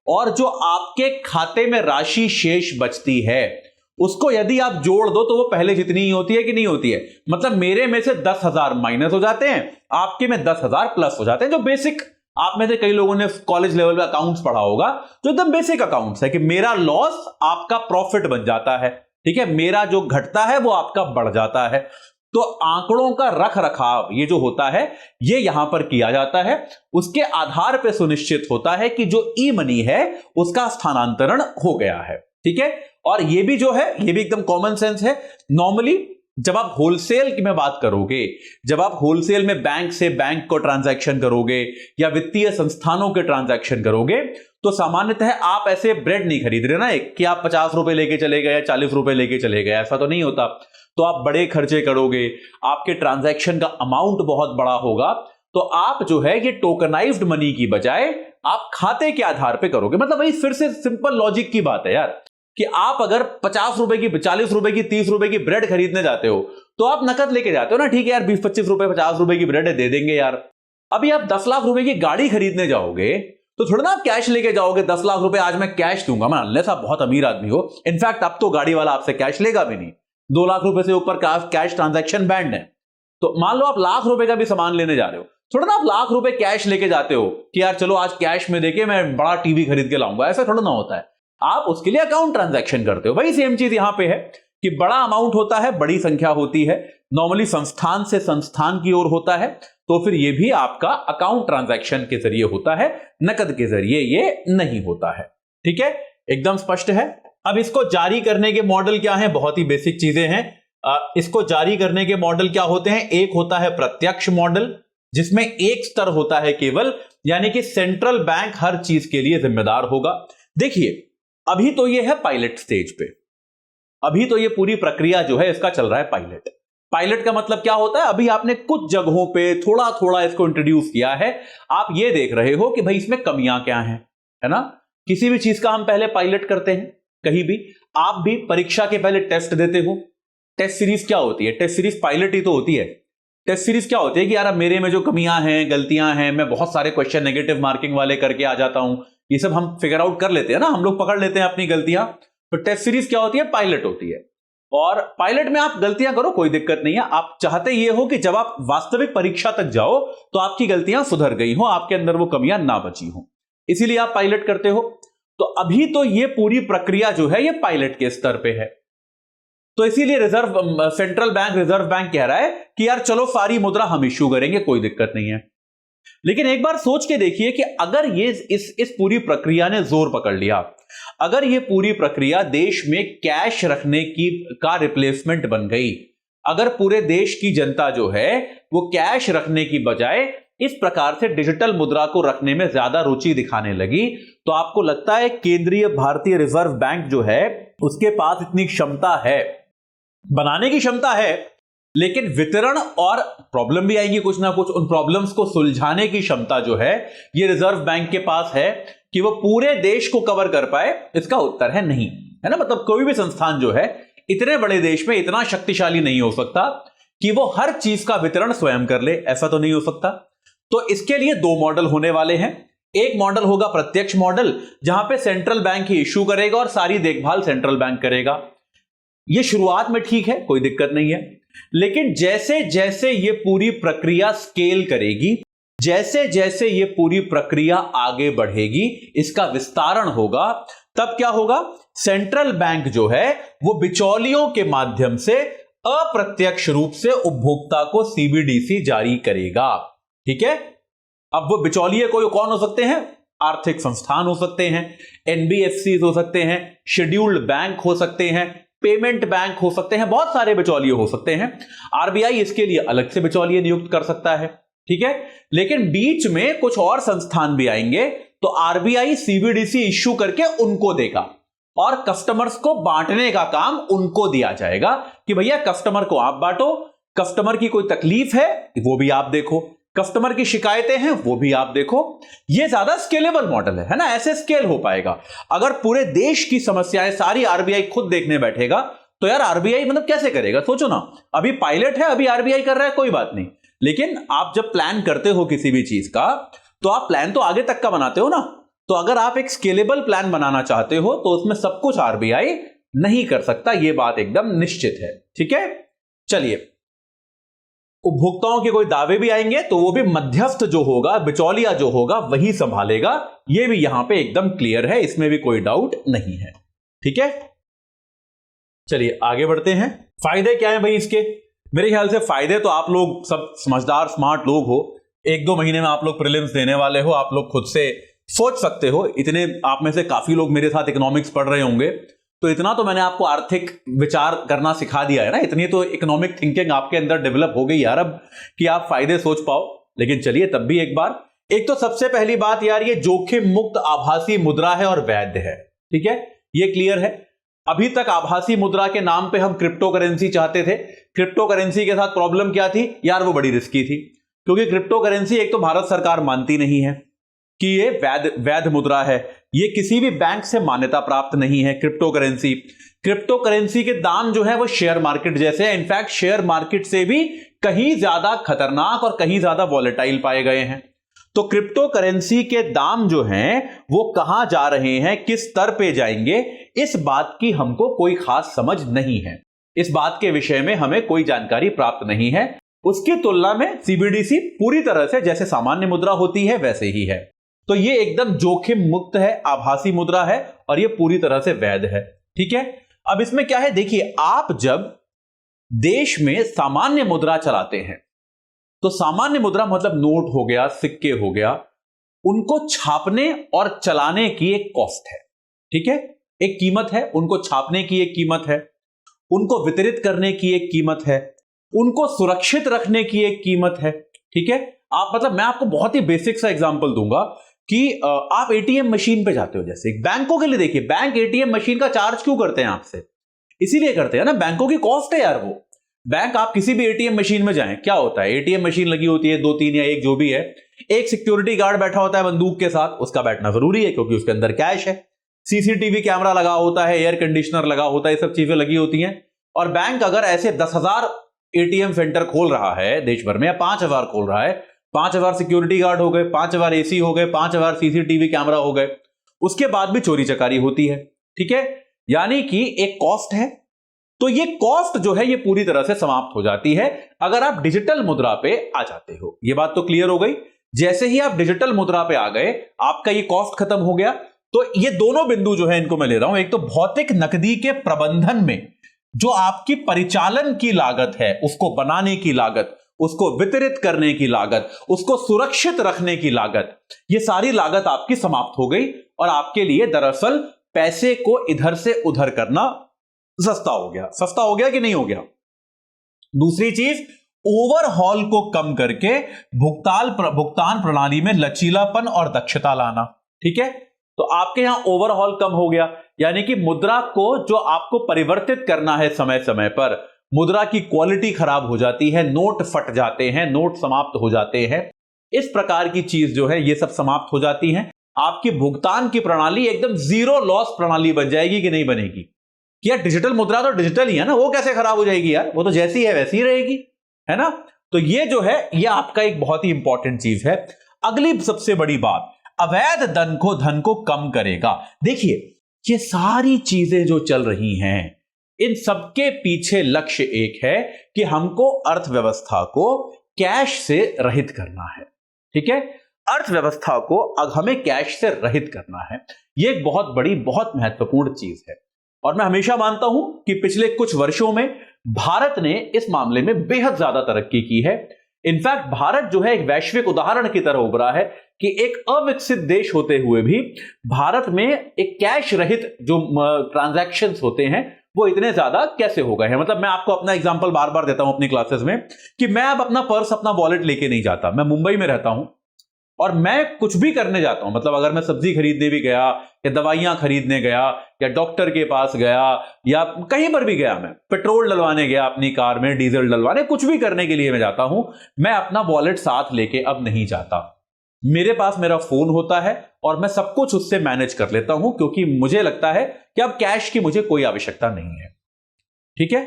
और जो आपके खाते में राशि शेष बचती है, उसको यदि आप जोड़ दो तो वो पहले जितनी ही होती है कि नहीं होती है? मतलब मेरे में से 10,000 माइनस हो जाते हैं, आपके में 10,000 प्लस हो जाते हैं। जो बेसिक, आप में से कई लोगों ने कॉलेज लेवल पे अकाउंट्स पढ़ा होगा, जो एकदम बेसिक अकाउंट्स है कि मेरा लॉस आपका प्रॉफिट बन जाता है। ठीक है, मेरा जो घटता है वो आपका बढ़ जाता है। तो आंकड़ों का रख रखाव ये जो होता है ये यहां पर किया जाता है, उसके आधार पर सुनिश्चित होता है कि जो ई मनी है उसका स्थानांतरण हो गया है। ठीक है, और ये भी जो है ये भी एकदम कॉमन सेंस है। नॉर्मली जब आप होलसेल की में बात करोगे, जब आप होलसेल में बैंक से बैंक को ट्रांजैक्शन करोगे या वित्तीय संस्थानों के ट्रांजैक्शन करोगे, तो सामान्यतः आप ऐसे ब्रेड नहीं खरीद रहे ना एक कि आप 50 रुपए लेके चले गए या 40 रुपए लेके चले गए, ऐसा तो नहीं होता। तो आप बड़े खर्चे करोगे, आपके ट्रांजैक्शन का अमाउंट बहुत बड़ा होगा, तो आप जो है ये टोकनाइज्ड मनी की बजाय आप खाते के आधार पे करोगे। मतलब वही फिर से सिंपल लॉजिक की बात है यार, कि आप अगर 50 रुपए की, 40 रुपए की, 30 रुपए की ब्रेड खरीदने जाते हो तो आप नकद लेके जाते हो ना, ठीक है यार 20-25 रुपए 50 रुपए की ब्रेड है, दे देंगे यार। अभी आप 10 लाख रुपए की गाड़ी खरीदने जाओगे तो थोड़ा ना आप कैश लेके जाओगे, 10 लाख रुपए आज मैं कैश दूंगा, मैं अनलेस आप बहुत अमीर आदमी हो। इनफैक्ट अब तो गाड़ी वाला आपसे कैश लेगा भी नहीं, 2 लाख रुपए से ऊपर कैश ट्रांजैक्शन बैंड है। तो मान लो आप लाख रुपए का भी सामान लेने जा रहे हो, थोड़ा ना आप लाख रुपए कैश लेके जाते हो कि यार चलो आज कैश में देके मैं बड़ा टीवी खरीद के लाऊंगा, ऐसा थोड़ा ना होता है। आप उसके लिए अकाउंट ट्रांजैक्शन करते हो। वही सेम चीज यहां पे है कि बड़ा अमाउंट होता है, बड़ी संख्या होती है, नॉर्मली संस्थान से संस्थान की ओर होता है, तो फिर ये भी आपका अकाउंट ट्रांजैक्शन के जरिए होता है, नकद के जरिए ये नहीं होता है। ठीक है, एकदम स्पष्ट है। अब इसको जारी करने के मॉडल क्या है? बहुत ही बेसिक चीजें हैं। इसको जारी करने के मॉडल क्या होते हैं? एक होता है प्रत्यक्ष मॉडल, जिसमें एक स्तर होता है केवल, यानी कि सेंट्रल बैंक हर चीज के लिए जिम्मेदार होगा। देखिए अभी तो ये है पायलट स्टेज पे, अभी तो ये पूरी प्रक्रिया जो है इसका चल रहा है पायलट। पायलट का मतलब क्या होता है? अभी आपने कुछ जगहों पे थोड़ा थोड़ा इसको इंट्रोड्यूस किया है, आप ये देख रहे हो कि भाई इसमें कमियां क्या हैं, है ना। किसी भी चीज का हम पहले पायलट करते हैं, कहीं भी आप भी परीक्षा के पहले टेस्ट देते हो। टेस्ट सीरीज क्या होती है? टेस्ट सीरीज पायलट ही तो होती है। टेस्ट सीरीज क्या होती है कि यार अब मेरे में जो कमियां हैं, गलतियां हैं, मैं बहुत सारे क्वेश्चन नेगेटिव मार्किंग वाले करके आ जाता हूं, ये सब हम फिगर आउट कर लेते हैं ना, हम लोग पकड़ लेते हैं अपनी गलतियां। तो टेस्ट सीरीज क्या होती है? पायलट होती है। और पायलट में आप गलतियां करो, कोई दिक्कत नहीं है। आप चाहते ये हो कि जब आप वास्तविक परीक्षा तक जाओ तो आपकी गलतियां सुधर गई हो, आपके अंदर वो कमियां ना बची हो, इसीलिए आप पायलट करते हो। तो अभी तो ये पूरी प्रक्रिया जो है ये पायलट के स्तर पे है। तो इसीलिए सेंट्रल बैंक, रिजर्व बैंक कह रहा है कि यार चलो सारी मुद्रा हम इश्यू करेंगे, कोई दिक्कत नहीं है। लेकिन एक बार सोच के देखिए कि अगर ये इस पूरी प्रक्रिया ने जोर पकड़ लिया, अगर ये पूरी प्रक्रिया देश में कैश रखने का रिप्लेसमेंट बन गई, अगर पूरे देश की जनता जो है वो कैश रखने की बजाय इस प्रकार से डिजिटल मुद्रा को रखने में ज्यादा रुचि दिखाने लगी, तो आपको लगता है केंद्रीय भारतीय रिजर्व बैंक जो है उसके पास इतनी क्षमता है, बनाने की क्षमता है, लेकिन वितरण और प्रॉब्लम भी आएंगी कुछ ना कुछ, उन प्रॉब्लम्स को सुलझाने की क्षमता जो है ये रिजर्व बैंक के पास है कि वो पूरे देश को कवर कर पाए? इसका उत्तर है नहीं, है ना। मतलब कोई भी संस्थान जो है इतने बड़े देश में इतना शक्तिशाली नहीं हो सकता कि वो हर चीज का वितरण स्वयं कर ले, ऐसा तो नहीं हो सकता। तो इसके लिए 2 मॉडल होने वाले हैं। एक मॉडल होगा प्रत्यक्ष मॉडल, जहां पे सेंट्रल बैंक ही इश्यू करेगा और सारी देखभाल सेंट्रल बैंक करेगा। ये शुरुआत में ठीक है, कोई दिक्कत नहीं है, लेकिन जैसे जैसे ये पूरी प्रक्रिया स्केल करेगी, जैसे जैसे ये पूरी प्रक्रिया आगे बढ़ेगी, इसका विस्तारण होगा, तब क्या होगा, सेंट्रल बैंक जो है वो बिचौलियों के माध्यम से अप्रत्यक्ष रूप से उपभोक्ता को सीबीडीसी जारी करेगा। ठीक है, अब वो बिचौलिए कोई कौन हो सकते हैं, आर्थिक संस्थान हो सकते हैं, एनबीएफसी हो सकते हैं, शेड्यूल्ड बैंक हो सकते हैं, पेमेंट बैंक हो सकते हैं, बहुत सारे बिचौलिए हो सकते हैं। आरबीआई इसके लिए अलग से बिचौलिए नियुक्त कर सकता है। ठीक है, लेकिन बीच में कुछ और संस्थान भी आएंगे, तो आरबीआई सीबीडीसी इश्यू करके उनको देगा और कस्टमर्स को बांटने का काम उनको दिया जाएगा कि भैया कस्टमर को आप बांटो, कस्टमर की कोई तकलीफ है वो भी आप देखो, कस्टमर की शिकायतें हैं वो भी आप देखो। ये ज्यादा स्केलेबल मॉडल है ना, ऐसे स्केल हो पाएगा। अगर पूरे देश की समस्याएं सारी आरबीआई खुद देखने बैठेगा तो यार आरबीआई मतलब कैसे करेगा, सोचो ना। अभी पायलट है, अभी आरबीआई कर रहा है, कोई बात नहीं, लेकिन आप जब प्लान करते हो किसी भी चीज का, तो आप प्लान तो आगे तक का बनाते हो ना। तो अगर आप एक स्केलेबल प्लान बनाना चाहते हो तो उसमें सब कुछ आरबीआई नहीं कर सकता, यह बात एकदम निश्चित है। ठीक है, चलिए, उपभोक्ताओं के कोई दावे भी आएंगे तो वो भी मध्यस्थ जो होगा, बिचौलिया जो होगा, वही संभालेगा। ये भी यहां पे एकदम क्लियर है, इसमें भी कोई डाउट नहीं है। ठीक है, चलिए आगे बढ़ते हैं। फायदे क्या है भाई इसके? मेरे ख्याल से फायदे तो आप लोग सब समझदार स्मार्ट लोग हो, 1-2 महीने में आप लोग प्रीलिम्स देने वाले हो, आप लोग खुद से सोच सकते हो। इतने आप में से काफी लोग मेरे साथ इकोनॉमिक्स पढ़ रहे होंगे, तो इतना तो मैंने आपको आर्थिक विचार करना सिखा दिया है ना, इतनी तो इकोनॉमिक थिंकिंग आपके अंदर डेवलप हो गई यार अब, कि आप फायदे सोच पाओ। लेकिन चलिए तब भी एक बार, एक तो सबसे पहली बात यार, ये जोखिम मुक्त आभासी मुद्रा है और वैध है। ठीक है, ये क्लियर है। अभी तक आभासी मुद्रा के नाम पे हम क्रिप्टो करेंसी चाहते थे। क्रिप्टो करेंसी के साथ प्रॉब्लम क्या थी यार, वो बड़ी रिस्की थी, क्योंकि क्रिप्टो करेंसी एक तो भारत सरकार मानती नहीं है कि ये वैध मुद्रा है, ये किसी भी बैंक से मान्यता प्राप्त नहीं है। क्रिप्टो करेंसी के दाम जो है वो शेयर मार्केट जैसे है, इनफैक्ट शेयर मार्केट से भी कहीं ज्यादा खतरनाक और कहीं ज्यादा वॉलेटाइल पाए गए हैं। तो क्रिप्टो करेंसी के दाम जो हैं वो कहां जा रहे हैं, किस स्तर पे जाएंगे, इस बात की हमको कोई खास समझ नहीं है। इस बात के विषय में हमें कोई जानकारी प्राप्त नहीं है। उसकी तुलना में सीबीडीसी पूरी तरह से जैसे सामान्य मुद्रा होती है वैसे ही है। तो ये एकदम जोखिम मुक्त है, आभासी मुद्रा है और ये पूरी तरह से वैध है। ठीक है, अब इसमें क्या है देखिए, आप जब देश में सामान्य मुद्रा चलाते हैं तो सामान्य मुद्रा मतलब नोट हो गया, सिक्के हो गया, उनको छापने और चलाने की एक कॉस्ट है। ठीक है, एक कीमत है, उनको छापने की एक कीमत है, उनको वितरित करने की एक कीमत है, उनको सुरक्षित रखने की एक कीमत है। ठीक है, आप मतलब मैं आपको बहुत ही बेसिक सा एग्जांपल दूंगा कि आप एटीएम मशीन पे जाते हो, जैसे बैंकों के लिए देखिए, बैंक एटीएम मशीन का चार्ज क्यों करते हैं आपसे, इसीलिए करते हैं ना, बैंकों की कॉस्ट है यार वो। बैंक, आप किसी भी एटीएम मशीन में जाएं, क्या होता है, एटीएम मशीन लगी होती है 2-3 या एक जो भी है, एक सिक्योरिटी गार्ड बैठा होता है बंदूक के साथ, उसका बैठना जरूरी है क्योंकि उसके अंदर कैश है, सीसीटीवी कैमरा लगा होता है, एयर कंडीशनर लगा होता है, ये सब चीजें लगी होती हैं। और बैंक अगर ऐसे 10,000 एटीएम सेंटर खोल रहा है देश भर में, या 5,000 खोल रहा है, 5,000 सिक्योरिटी गार्ड हो गए, 5,000 एसी हो गए, 5,000 सीसीटीवी कैमरा हो गए, उसके बाद भी चोरी चकारी होती है। ठीक है, यानी कि एक कॉस्ट है। तो ये कॉस्ट जो है ये पूरी तरह से समाप्त हो जाती है अगर आप डिजिटल मुद्रा पे आ जाते हो। ये बात तो क्लियर हो गई। जैसे ही आप डिजिटल मुद्रा पे आ गए, आपका ये कॉस्ट खत्म हो गया। तो ये दोनों बिंदु जो है इनको मैं ले रहा हूं, एक तो भौतिक नकदी के प्रबंधन में जो आपकी परिचालन की लागत है, उसको बनाने की लागत, उसको वितरित करने की लागत, उसको सुरक्षित रखने की लागत, ये सारी लागत आपकी समाप्त हो गई और आपके लिए दरअसल पैसे को इधर से उधर करना सस्ता हो गया। सस्ता हो गया कि नहीं हो गया? दूसरी चीज, ओवरहॉल को कम करके भुगतान प्रणाली में लचीलापन और दक्षता लाना। ठीक है, तो आपके यहां ओवरहॉल कम हो गया, यानी कि मुद्रा को जो आपको परिवर्तित करना है समय समय पर, मुद्रा की क्वालिटी खराब हो जाती है, नोट फट जाते हैं, नोट समाप्त हो जाते हैं, इस प्रकार की चीज जो है ये सब समाप्त हो जाती है। आपकी भुगतान की प्रणाली एकदम जीरो लॉस प्रणाली बन जाएगी कि नहीं बनेगी? कि यार डिजिटल मुद्रा तो डिजिटल ही है ना, वो कैसे खराब हो जाएगी यार, वो तो जैसी है वैसी ही रहेगी, है ना। तो ये जो है ये आपका एक बहुत ही इंपॉर्टेंट चीज है। अगली सबसे बड़ी बात, अवैध धन को कम करेगा। देखिए, ये सारी चीजें जो चल रही हैं, इन सबके पीछे लक्ष्य एक है कि हमको अर्थव्यवस्था को कैश से रहित करना है। ठीक है, अर्थव्यवस्था को अब हमें कैश से रहित करना है। यह एक बहुत बड़ी, बहुत महत्वपूर्ण चीज है और मैं हमेशा मानता हूं कि पिछले कुछ वर्षों में भारत ने इस मामले में बेहद ज्यादा तरक्की की है। इनफैक्ट भारत जो है एक वैश्विक उदाहरण की तरह उभरा है कि एक अविकसित देश होते हुए भी भारत में एक कैश रहित जो ट्रांजैक्शंस होते हैं वो इतने ज्यादा कैसे हो गए हैं। मतलब मैं आपको अपना एग्जांपल बार बार देता हूं अपनी क्लासेस में कि मैं अब अपना पर्स, अपना वॉलेट लेके नहीं जाता। मैं मुंबई में रहता हूं और मैं कुछ भी करने जाता हूं, मतलब अगर मैं सब्जी खरीदने भी गया या दवाइयां खरीदने गया या डॉक्टर के पास गया या कहीं पर भी गया, मैं पेट्रोल डलवाने गया अपनी कार में, डीजल डलवाने, कुछ भी करने के लिए मैं जाता हूं, मैं अपना वॉलेट साथ लेके अब नहीं जाता। मेरे पास मेरा फोन होता है और मैं सब कुछ उससे मैनेज कर लेता हूं क्योंकि मुझे लगता है कि अब कैश की मुझे कोई आवश्यकता नहीं है। ठीक है,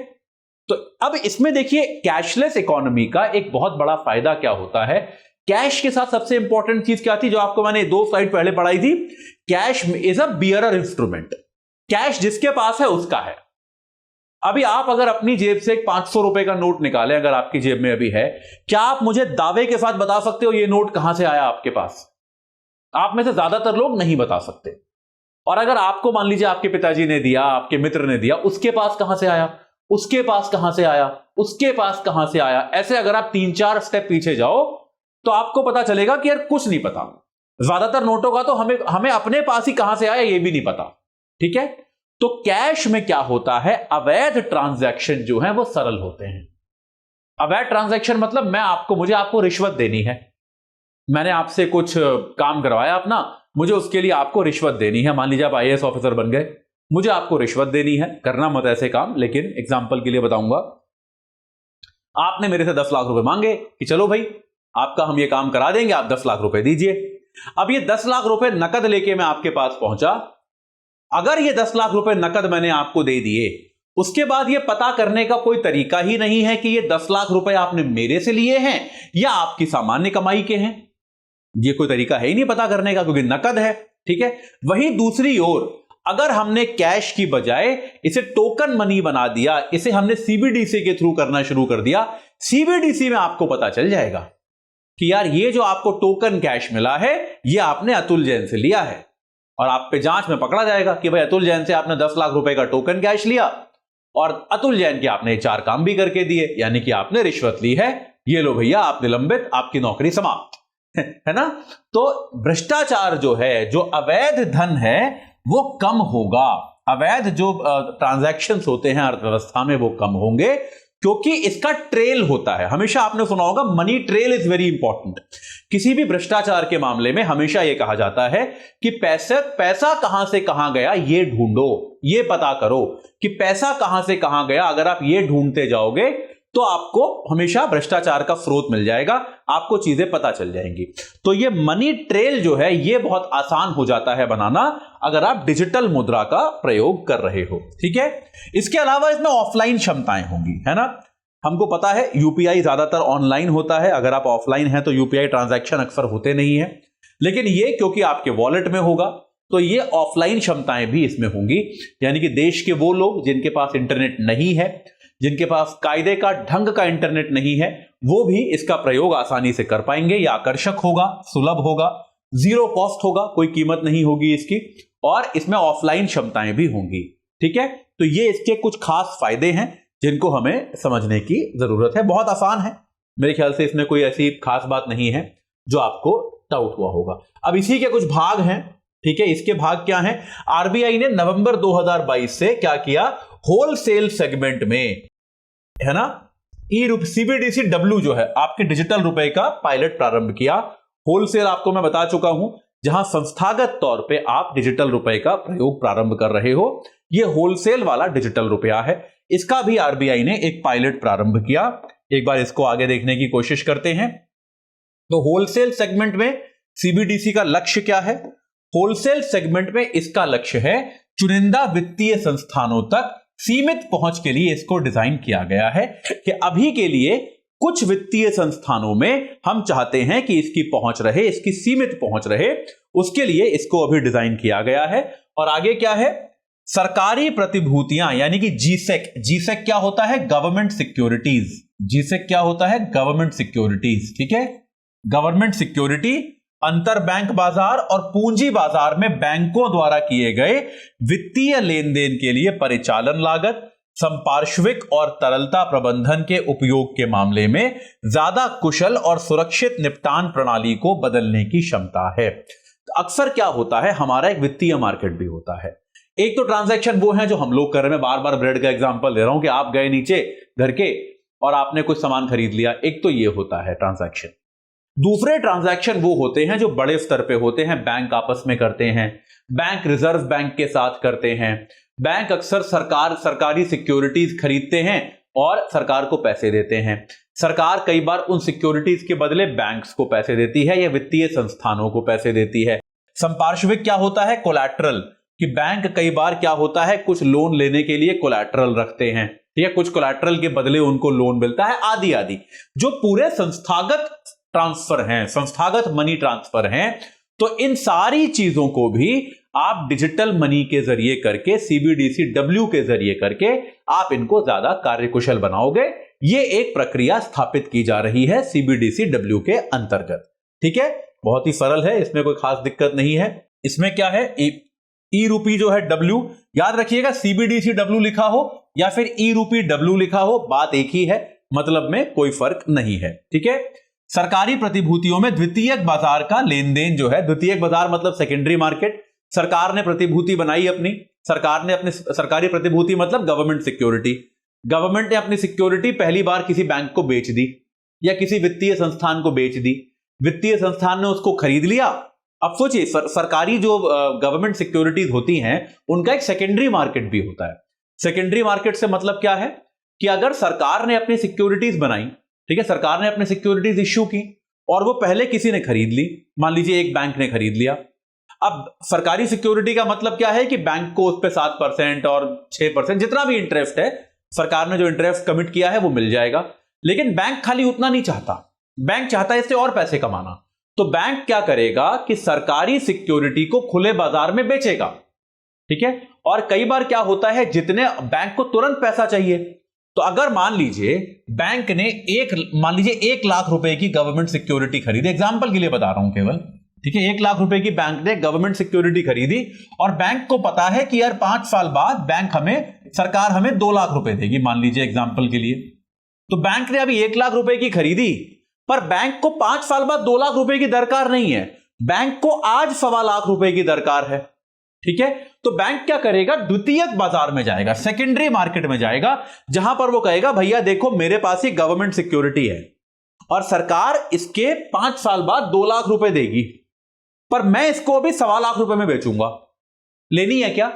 तो अब इसमें देखिए कैशलेस इकोनॉमी का एक बहुत बड़ा फायदा क्या होता है। कैश के साथ सबसे इंपॉर्टेंट चीज क्या थी जो आपको मैंने 2 स्लाइड पहले पढ़ाई थी, cash is a bearer instrument. Cash जिसके पास है उसका है। अभी आप अगर अपनी जेब से एक 500 रुपए का नोट निकालें, अगर आपकी जेब में अभी है, क्या आप मुझे दावे के साथ बता सकते हो ये नोट कहां से आया आपके पास? आप में से ज्यादातर लोग नहीं बता सकते। और अगर आपको मान लीजिए आपके पिताजी ने दिया, आपके मित्र ने दिया, उसके पास कहां से आया, उसके पास कहां से आया, उसके पास कहां से आया, ऐसे अगर आप 3-4 स्टेप पीछे जाओ तो आपको पता चलेगा कि यार कुछ नहीं पता। ज्यादातर नोटों का तो हमें अपने पास ही कहां से आया ये भी नहीं पता। ठीक है, तो कैश में क्या होता है, अवैध ट्रांजैक्शन जो है वो सरल होते हैं। अवैध ट्रांजैक्शन मतलब मुझे आपको रिश्वत देनी है, मैंने आपसे कुछ काम करवाया अपना, मुझे उसके लिए आपको रिश्वत देनी है। मान लीजिए आप IAS ऑफिसर बन गए, मुझे आपको रिश्वत देनी है, करना मत ऐसे काम, लेकिन एग्जाम्पल के लिए बताऊंगा। आपने मेरे से 10 लाख रुपए मांगे कि चलो भाई आपका हम ये काम करा देंगे, आप 10 लाख रुपए दीजिए। अब ये 10 लाख रुपए नकद लेके मैं आपके पास पहुंचा। अगर ये 10 लाख रुपए नकद मैंने आपको दे दिए, उसके बाद ये पता करने का कोई तरीका ही नहीं है कि ये 10 लाख रुपए आपने मेरे से लिए हैं या आपकी सामान्य कमाई के हैं। ये कोई तरीका है ही नहीं पता करने का क्योंकि नकद है। ठीक है, वहीं दूसरी ओर अगर हमने कैश की बजाय इसे टोकन मनी बना दिया, इसे हमने CBDC के थ्रू करना शुरू कर दिया, CBDC में आपको पता चल जाएगा कि यार ये जो आपको टोकन कैश मिला है ये आपने अतुल जैन से लिया है और आप पे जांच में पकड़ा जाएगा कि भाई अतुल जैन से आपने 10 लाख रुपए का टोकन कैश लिया और अतुल जैन के आपने 4 काम भी करके दिए, यानी कि आपने रिश्वत ली है। ये लो भैया, आप निलंबित, आपकी नौकरी समाप्त। है ना? तो भ्रष्टाचार जो है, जो अवैध धन है वो कम होगा। अवैध जो ट्रांजैक्शंस होते हैं अर्थव्यवस्था में वो कम होंगे क्योंकि इसका ट्रेल होता है। हमेशा आपने सुना होगा money trail is very important. किसी भी भ्रष्टाचार के मामले में हमेशा यह कहा जाता है कि पैसा कहां से कहां गया ये ढूंढो, ये पता करो कि पैसा कहां से कहां गया। अगर आप ये ढूंढते जाओगे तो आपको हमेशा भ्रष्टाचार का स्रोत मिल जाएगा, आपको चीजें पता चल जाएंगी। तो ये मनी ट्रेल जो है ये बहुत आसान हो जाता है बनाना अगर आप डिजिटल मुद्रा का प्रयोग कर रहे हो। ठीक है, इसके अलावा इसमें ऑफलाइन क्षमताएं होंगी, है ना? हमको पता है यूपीआई ज्यादातर ऑनलाइन होता है, अगर आप ऑफलाइन है तो यूपीआई ट्रांजैक्शन अक्सर होते नहीं है, लेकिन ये क्योंकि आपके वॉलेट में होगा तो ये ऑफलाइन क्षमताएं भी इसमें होंगी। यानी कि देश के वो लोग जिनके पास इंटरनेट नहीं है, जिनके पास कायदे का ढंग का इंटरनेट नहीं है, वो भी इसका प्रयोग आसानी से कर पाएंगे। यह आकर्षक होगा, सुलभ होगा, जीरो कॉस्ट होगा, कोई कीमत नहीं होगी इसकी, और इसमें ऑफलाइन क्षमताएं भी होंगी। ठीक है, तो ये इसके कुछ खास फायदे हैं जिनको हमें समझने की जरूरत है। बहुत आसान है, मेरे ख्याल से इसमें कोई ऐसी खास बात नहीं है जो आपको डाउट हुआ होगा। अब इसी के कुछ भाग हैं। ठीक है, इसके भाग क्या हैं? आरबीआई ने नवंबर 2022 से क्या किया, होलसेल सेगमेंट में, है ना, CBDC W जो है आपके डिजिटल रुपए का पायलट प्रारंभ किया। होलसेल आपको मैं बता चुका हूं, जहां संस्थागत तौर पे आप डिजिटल रुपए का प्रयोग प्रारंभ कर रहे हो, यह होलसेल वाला डिजिटल रुपया है। इसका भी आरबीआई ने एक पायलट प्रारंभ किया। एक बार इसको आगे देखने की कोशिश करते हैं। तो होलसेल सेगमेंट में CBDC का लक्ष्य क्या है? होलसेल सेगमेंट में इसका लक्ष्य है चुनिंदा वित्तीय संस्थानों तक सीमित पहुंच के लिए इसको डिजाइन किया गया है कि अभी के लिए कुछ वित्तीय संस्थानों में हम चाहते हैं कि इसकी पहुंच रहे, इसकी सीमित पहुंच रहे, उसके लिए इसको अभी डिजाइन किया गया है। और आगे क्या है, सरकारी प्रतिभूतियां यानी कि जीसेक। जीसेक क्या होता है, गवर्नमेंट सिक्योरिटीज। जीसेक क्या होता है, गवर्नमेंट सिक्योरिटीज। ठीक है, गवर्नमेंट सिक्योरिटी अंतर बैंक बाजार और पूंजी बाजार में बैंकों द्वारा किए गए वित्तीय लेन देन के लिए परिचालन लागत, संपार्श्विक और तरलता प्रबंधन के उपयोग के मामले में ज्यादा कुशल और सुरक्षित निपटान प्रणाली को बदलने की क्षमता है। अक्सर क्या होता है, हमारा एक वित्तीय मार्केट भी होता है। एक तो ट्रांजैक्शन वो है जो हम लोग कर रहे हैं, मैं बार बार ब्रेड का एग्जांपल ले रहा हूं कि आप गए नीचे घर के और आपने कुछ सामान खरीद लिया, एक तो ये होता है ट्रांजैक्शन। दूसरे ट्रांजैक्शन वो होते हैं जो बड़े स्तर पे होते हैं, बैंक आपस में करते हैं, बैंक रिजर्व बैंक के साथ करते हैं। बैंक अक्सर सरकारी सिक्योरिटीज खरीदते हैं और सरकार को पैसे देते हैं। सरकार कई बार उन सिक्योरिटीज के बदले बैंक्स को पैसे देती है या वित्तीय संस्थानों को पैसे देती है। संपार्श्विक क्या होता है, कोलैटरल, कि बैंक कई बार क्या होता है, कुछ लोन लेने के लिए कोलैटरल रखते हैं या कुछ कोलैटरल के बदले उनको लोन मिलता है, आदि आदि। जो पूरे संस्थागत ट्रांसफर हैं, संस्थागत मनी ट्रांसफर हैं, तो इन सारी चीजों को भी आप डिजिटल मनी के जरिए करके, सीबीडीसी डब्ल्यू के जरिए करके आप इनको ज्यादा कार्यकुशल बनाओगे। ये एक प्रक्रिया स्थापित की जा रही है सीबीडीसी डब्ल्यू के अंतर्गत। ठीक है, बहुत ही सरल है, इसमें कोई खास दिक्कत नहीं है। इसमें क्या है, ई रूपी जो है डब्ल्यू, याद रखिएगा सीबीडीसी डब्ल्यू लिखा हो या फिर ई रूपी डब्ल्यू लिखा हो, बात एक ही है, मतलब में कोई फर्क नहीं है। ठीक है, सरकारी प्रतिभूतियों में द्वितीयक बाजार का लेन देन जो है, द्वितीयक बाजार मतलब सेकेंडरी मार्केट। सरकार ने प्रतिभूति बनाई अपनी, सरकार ने अपनी सरकारी प्रतिभूति मतलब गवर्नमेंट सिक्योरिटी। गवर्नमेंट ने अपनी सिक्योरिटी पहली बार किसी बैंक को बेच दी या किसी वित्तीय संस्थान को बेच दी, वित्तीय संस्थान ने उसको खरीद लिया। अब सोचिए, सरकारी जो गवर्नमेंट सिक्योरिटीज होती हैं उनका एक सेकेंडरी मार्केट भी होता है। सेकेंडरी मार्केट से मतलब क्या है कि अगर सरकार ने अपनी सिक्योरिटीज बनाई, ठीक है, सरकार ने अपनी सिक्योरिटीज इश्यू की और वो पहले किसी ने खरीद ली, मान लीजिए एक बैंक ने खरीद लिया। अब सरकारी सिक्योरिटी का मतलब क्या है कि बैंक को उस पर 7% और 6% जितना भी इंटरेस्ट है, सरकार ने जो इंटरेस्ट कमिट किया है वो मिल जाएगा। लेकिन बैंक खाली उतना नहीं चाहता, बैंक चाहता है इससे और पैसे कमाना। तो बैंक क्या करेगा कि सरकारी सिक्योरिटी को खुले बाजार में बेचेगा। ठीक है, और कई बार क्या होता है, जितने बैंक को तुरंत पैसा चाहिए, तो अगर मान लीजिए बैंक ने मान लीजिए 1 लाख रुपए की गवर्नमेंट सिक्योरिटी खरीदी, एग्जांपल के लिए बता रहा हूं केवल, ठीक है, 1 लाख रुपए की बैंक ने गवर्नमेंट सिक्योरिटी खरीदी और बैंक को पता है कि यार 5 साल बाद सरकार हमें 2 लाख रुपए देगी, मान लीजिए एग्जांपल के लिए। तो बैंक ने अभी 1 लाख रुपए की खरीदी, पर बैंक को 5 साल बाद 2 लाख रुपए की दरकार नहीं है, बैंक को आज 1.25 लाख रुपए की दरकार है। ठीक है, तो बैंक क्या करेगा, द्वितीयक बाजार में जाएगा, सेकेंडरी मार्केट में जाएगा, जहां पर वो कहेगा भैया देखो मेरे पास ही गवर्नमेंट सिक्योरिटी है और सरकार इसके 5 साल बाद 2 लाख रुपए देगी, पर मैं इसको अभी 1.25 लाख रुपए में बेचूंगा, लेनी है क्या?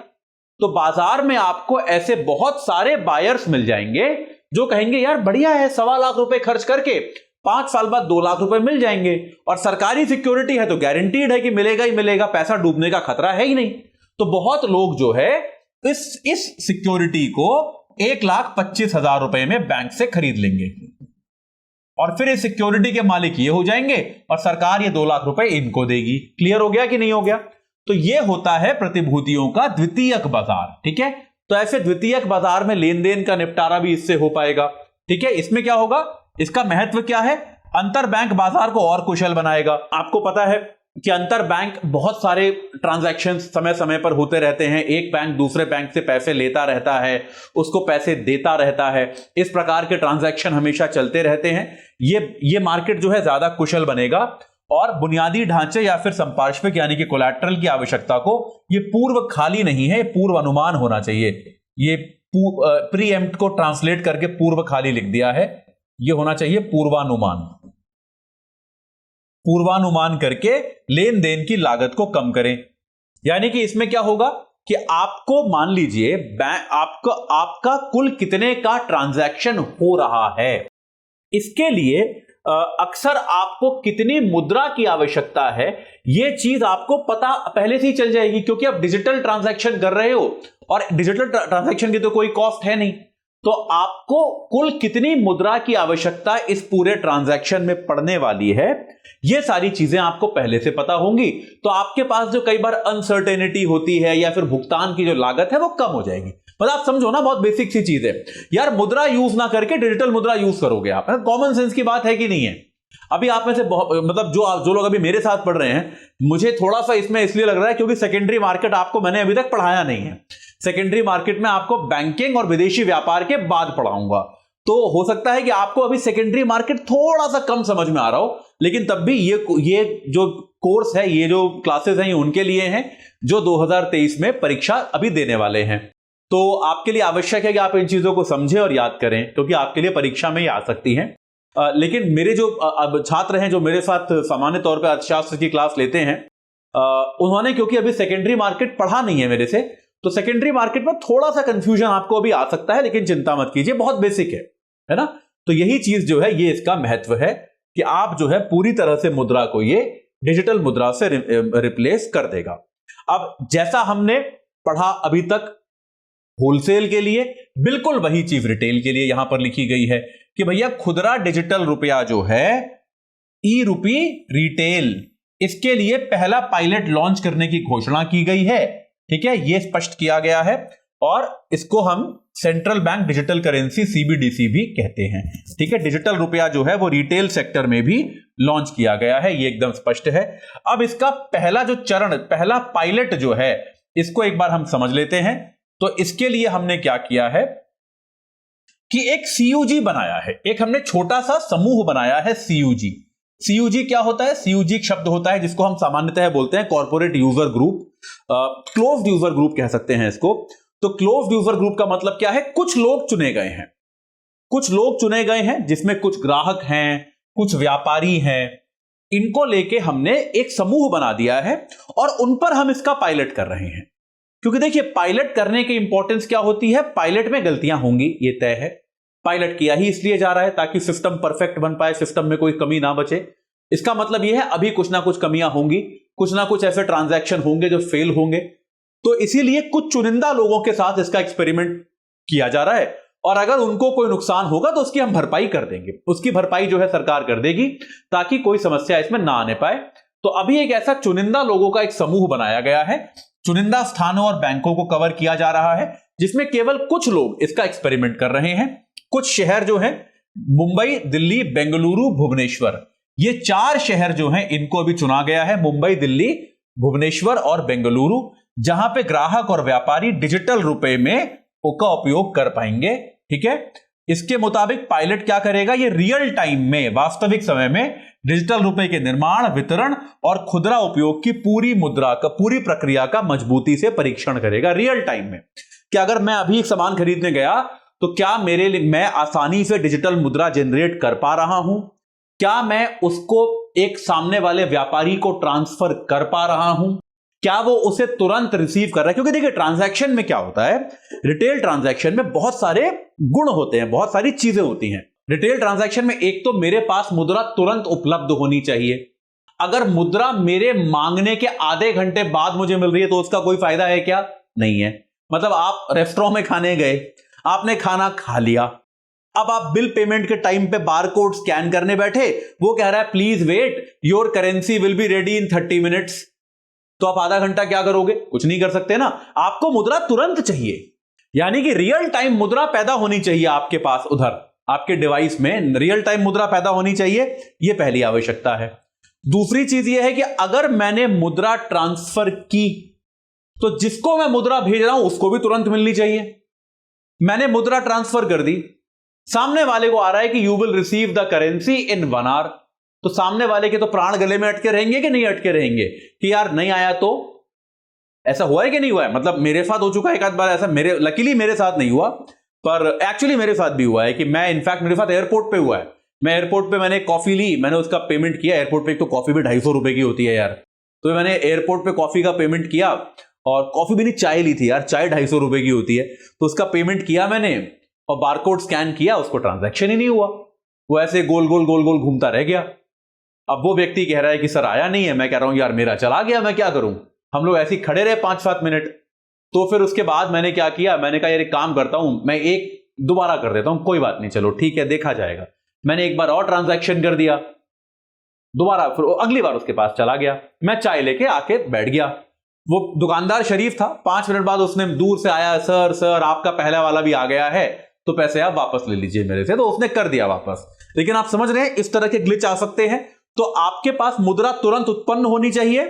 तो बाजार में आपको ऐसे बहुत सारे बायर्स मिल जाएंगे जो कहेंगे यार बढ़िया है, 1.25 लाख रुपए खर्च करके 5 साल बाद 2 लाख रुपए मिल जाएंगे और सरकारी सिक्योरिटी है तो गारंटीड है कि मिलेगा ही मिलेगा, पैसा डूबने का खतरा है ही नहीं। तो बहुत लोग जो है इस सिक्योरिटी को 1,25,000 रुपए में बैंक से खरीद लेंगे और फिर इस सिक्योरिटी के मालिक ये हो जाएंगे और सरकार ये 2 लाख रुपए इनको देगी। क्लियर हो गया कि नहीं हो गया? तो ये होता है प्रतिभूतियों का द्वितीयक बाजार। ठीक है, तो ऐसे द्वितीयक बाजार में लेन देन का निपटारा भी इससे हो पाएगा। ठीक है, इसमें क्या होगा, इसका महत्व क्या है, अंतर बैंक बाजार को और कुशल बनाएगा। आपको पता है कि अंतर बैंक बहुत सारे ट्रांजैक्शन समय समय पर होते रहते हैं, एक बैंक दूसरे बैंक से पैसे लेता रहता है, उसको पैसे देता रहता है, इस प्रकार के ट्रांजैक्शन हमेशा चलते रहते हैं। ये मार्केट जो है ज्यादा कुशल बनेगा और बुनियादी ढांचे या फिर संपार्श्विक यानी कि कोलैटरल की आवश्यकता को, ये पूर्व खाली नहीं है, पूर्व अनुमान होना चाहिए। ये प्रीएम्प्ट को ट्रांसलेट करके पूर्व खाली लिख दिया है, ये होना चाहिए पूर्वानुमान। पूर्वानुमान करके लेन देन की लागत को कम करें। यानी कि इसमें क्या होगा कि आपको मान लीजिए आपका कुल कितने का ट्रांजैक्शन हो रहा है, इसके लिए अक्सर आपको कितनी मुद्रा की आवश्यकता है यह चीज आपको पता पहले से ही चल जाएगी, क्योंकि आप डिजिटल ट्रांजैक्शन कर रहे हो और डिजिटल ट्रांजैक्शन की तो कोई कॉस्ट है नहीं। तो आपको कुल कितनी मुद्रा की आवश्यकता इस पूरे ट्रांजैक्शन में पड़ने वाली है, ये सारी चीजें आपको पहले से पता होंगी। तो आपके पास जो कई बार अनसर्टेनिटी होती है या फिर भुगतान की जो लागत है वो कम हो जाएगी। मतलब आप समझो ना, बहुत बेसिक सी चीज है यार, मुद्रा यूज ना करके डिजिटल मुद्रा यूज करोगे आप, कॉमन सेंस की बात है कि नहीं है। अभी आप में से मतलब जो लोग अभी मेरे साथ पढ़ रहे हैं, मुझे थोड़ा सा इसमें इसलिए लग रहा है क्योंकि सेकेंडरी मार्केट आपको मैंने अभी तक पढ़ाया नहीं है। सेकेंडरी मार्केट में आपको बैंकिंग और विदेशी व्यापार के बाद पढ़ाऊंगा, तो हो सकता है कि आपको अभी सेकेंडरी मार्केट थोड़ा सा कम समझ में आ रहा हो, लेकिन तब भी ये जो कोर्स है, ये जो क्लासेस हैं, ये उनके लिए हैं जो 2023 में परीक्षा अभी देने वाले हैं। तो आपके लिए आवश्यक है कि आप इन चीजों को समझें और याद करें, क्योंकि आपके लिए परीक्षा में ये आ सकती हैं। लेकिन मेरे जो छात्र हैं जो मेरे साथ सामान्य तौर पर अर्थशास्त्र की क्लास लेते हैं, उन्होंने क्योंकि अभी सेकेंडरी मार्केट पढ़ा नहीं है मेरे से, तो सेकेंडरी मार्केट में थोड़ा सा कंफ्यूजन आपको अभी आ सकता है, लेकिन चिंता मत कीजिए, बहुत बेसिक है ना। तो यही चीज जो है, ये इसका महत्व है कि आप जो है पूरी तरह से मुद्रा को ये डिजिटल मुद्रा से रिप्लेस कर देगा। अब जैसा हमने पढ़ा अभी तक होलसेल के लिए, बिल्कुल वही चीज रिटेल के लिए यहां पर लिखी गई है कि भैया खुदरा डिजिटल रुपया जो है, ई रूपी रिटेल, इसके लिए पहला पायलट लॉन्च करने की घोषणा की गई है। ठीक है, यह स्पष्ट किया गया है और इसको हम central bank digital currency CBDC भी कहते हैं। ठीक है, डिजिटल रुपया जो है वो रिटेल सेक्टर में भी लॉन्च किया गया है, ये एकदम स्पष्ट है। अब इसका पहला जो चरण, पहला पायलट जो है, इसको एक बार हम समझ लेते हैं। तो इसके लिए हमने क्या किया है कि एक सीयूजी बनाया है, एक हमने छोटा सा समूह बनाया है सीयूजी। सीयूजी क्या होता है? सीयूजी एक शब्द होता है जिसको हम सामान्यतः बोलते हैं corporate user group, closed user group कह सकते हैं इसको। तो क्लोज्ड यूजर ग्रुप का मतलब क्या है? कुछ लोग चुने गए हैं, कुछ लोग चुने गए हैं जिसमें कुछ ग्राहक हैं, कुछ व्यापारी हैं, इनको लेके हमने एक समूह बना दिया है और उन पर हम इसका पायलट कर रहे हैं। क्योंकि देखिए, पायलट करने की इंपॉर्टेंस क्या होती है, पायलट में गलतियां होंगी, ये तय है। पायलट किया ही इसलिए जा रहा है ताकि सिस्टम परफेक्ट बन पाए, सिस्टम में कोई कमी ना बचे। इसका मतलब यह है अभी कुछ ना कुछ कमियां होंगी, कुछ ना कुछ ऐसे ट्रांजैक्शन होंगे जो फेल होंगे, तो इसीलिए कुछ चुनिंदा लोगों के साथ इसका एक्सपेरिमेंट किया जा रहा है और अगर उनको कोई नुकसान होगा तो उसकी हम भरपाई कर देंगे, उसकी भरपाई जो है सरकार कर देगी ताकि कोई समस्या इसमें ना आने पाए। तो अभी एक ऐसा चुनिंदा लोगों का एक समूह बनाया गया है, चुनिंदा स्थानों और बैंकों को कवर किया जा रहा है, जिसमें केवल कुछ लोग इसका एक्सपेरिमेंट कर रहे हैं। कुछ शहर जो हैं, मुंबई, दिल्ली, बेंगलुरु, भुवनेश्वर, ये 4 शहर जो हैं इनको अभी चुना गया है, मुंबई, दिल्ली, भुवनेश्वर और बेंगलुरु, जहां पे ग्राहक और व्यापारी डिजिटल रुपए में का उपयोग कर पाएंगे। ठीक है, इसके मुताबिक पायलट क्या करेगा, ये रियल टाइम में, वास्तविक समय में डिजिटल रुपए के निर्माण, वितरण और खुदरा उपयोग की पूरी मुद्रा का, पूरी प्रक्रिया का मजबूती से परीक्षण करेगा रियल टाइम में। कि अगर मैं अभी एक सामान खरीदने गया तो क्या मेरे लिए मैं आसानी से डिजिटल मुद्रा जनरेट कर पा रहा हूं, क्या मैं उसको एक सामने वाले व्यापारी को ट्रांसफर कर पा रहा हूं, क्या वो उसे तुरंत रिसीव कर रहा है। क्योंकि देखिए, ट्रांजैक्शन में क्या होता है, रिटेल ट्रांजैक्शन में बहुत सारे गुण होते हैं, बहुत सारी चीजें होती हैं। रिटेल ट्रांजैक्शन में एक तो मेरे पास मुद्रा तुरंत उपलब्ध होनी चाहिए। अगर मुद्रा मेरे मांगने के आधे घंटे बाद मुझे मिल रही है तो उसका कोई फायदा है क्या? नहीं है। मतलब आप रेस्टोरेंट में खाने गए, आपने खाना खा लिया, अब आप बिल पेमेंट के टाइम पे बारकोड स्कैन करने बैठे, वो कह रहा है please wait, your currency will be ready in 30 minutes. तो आप आधा घंटा क्या करोगे? कुछ नहीं कर सकते ना, आपको मुद्रा तुरंत चाहिए। यानी कि रियल टाइम मुद्रा पैदा होनी चाहिए आपके पास, उधर आपके डिवाइस में रियल टाइम मुद्रा पैदा होनी चाहिए, यह पहली आवश्यकता है। दूसरी चीज यह है कि अगर मैंने मुद्रा ट्रांसफर की तो जिसको मैं मुद्रा भेज रहा हूं उसको भी तुरंत मिलनी चाहिए। मैंने मुद्रा ट्रांसफर कर दी, सामने वाले को आ रहा है कि you will receive the currency in 1 hour, तो सामने वाले के तो प्राण गले में अटके रहेंगे कि नहीं अटके रहेंगे कि यार नहीं आया तो। ऐसा हुआ है कि नहीं हुआ है? मतलब मेरे साथ हो चुका है एक आध बार ऐसा, लकीली मेरे साथ नहीं हुआ, पर एक्चुअली मेरे साथ भी हुआ है कि मैं, इनफैक्ट मेरे साथ एयरपोर्ट पे हुआ है। मैं एयरपोर्ट पे मैंने कॉफी ली, मैंने उसका पेमेंट किया। एयरपोर्ट पे एक तो कॉफी भी 250 रुपए की होती है यार, तो मैंने एयरपोर्ट पे कॉफी का पेमेंट किया, और कॉफी भी नहीं, चाय ली थी यार, चाय 250 रुपए की होती है, तो उसका पेमेंट किया मैंने और बारकोड स्कैन किया, उसको ट्रांजैक्शन ही नहीं हुआ, वो ऐसे गोल गोल गोल गोल घूमता रह गया। अब वो व्यक्ति कह रहा है कि सर आया नहीं है, मैं कह रहा हूं यार मेरा चला गया, मैं क्या करूं। हम लोग ऐसे ही खड़े रहे 5-7 मिनट। तो फिर उसके बाद मैंने क्या किया, मैंने कहा यार एक काम करता हूं, मैं एक दोबारा कर देता हूं, कोई बात नहीं, चलो ठीक है, देखा जाएगा। मैंने एक बार और ट्रांजैक्शन कर दिया, दोबारा फिर अगली बार उसके पास चला गया, मैं चाय लेके आके बैठ गया। वो दुकानदार शरीफ था, 5 मिनट बाद उसने दूर से आया, सर सर आपका पहला वाला भी आ गया है, तो पैसे आप वापस ले लीजिए मेरे से, तो उसने कर दिया वापस। लेकिन आप समझ रहे हैं इस तरह के ग्लिच आ सकते हैं। तो आपके पास मुद्रा तुरंत उत्पन्न होनी चाहिए,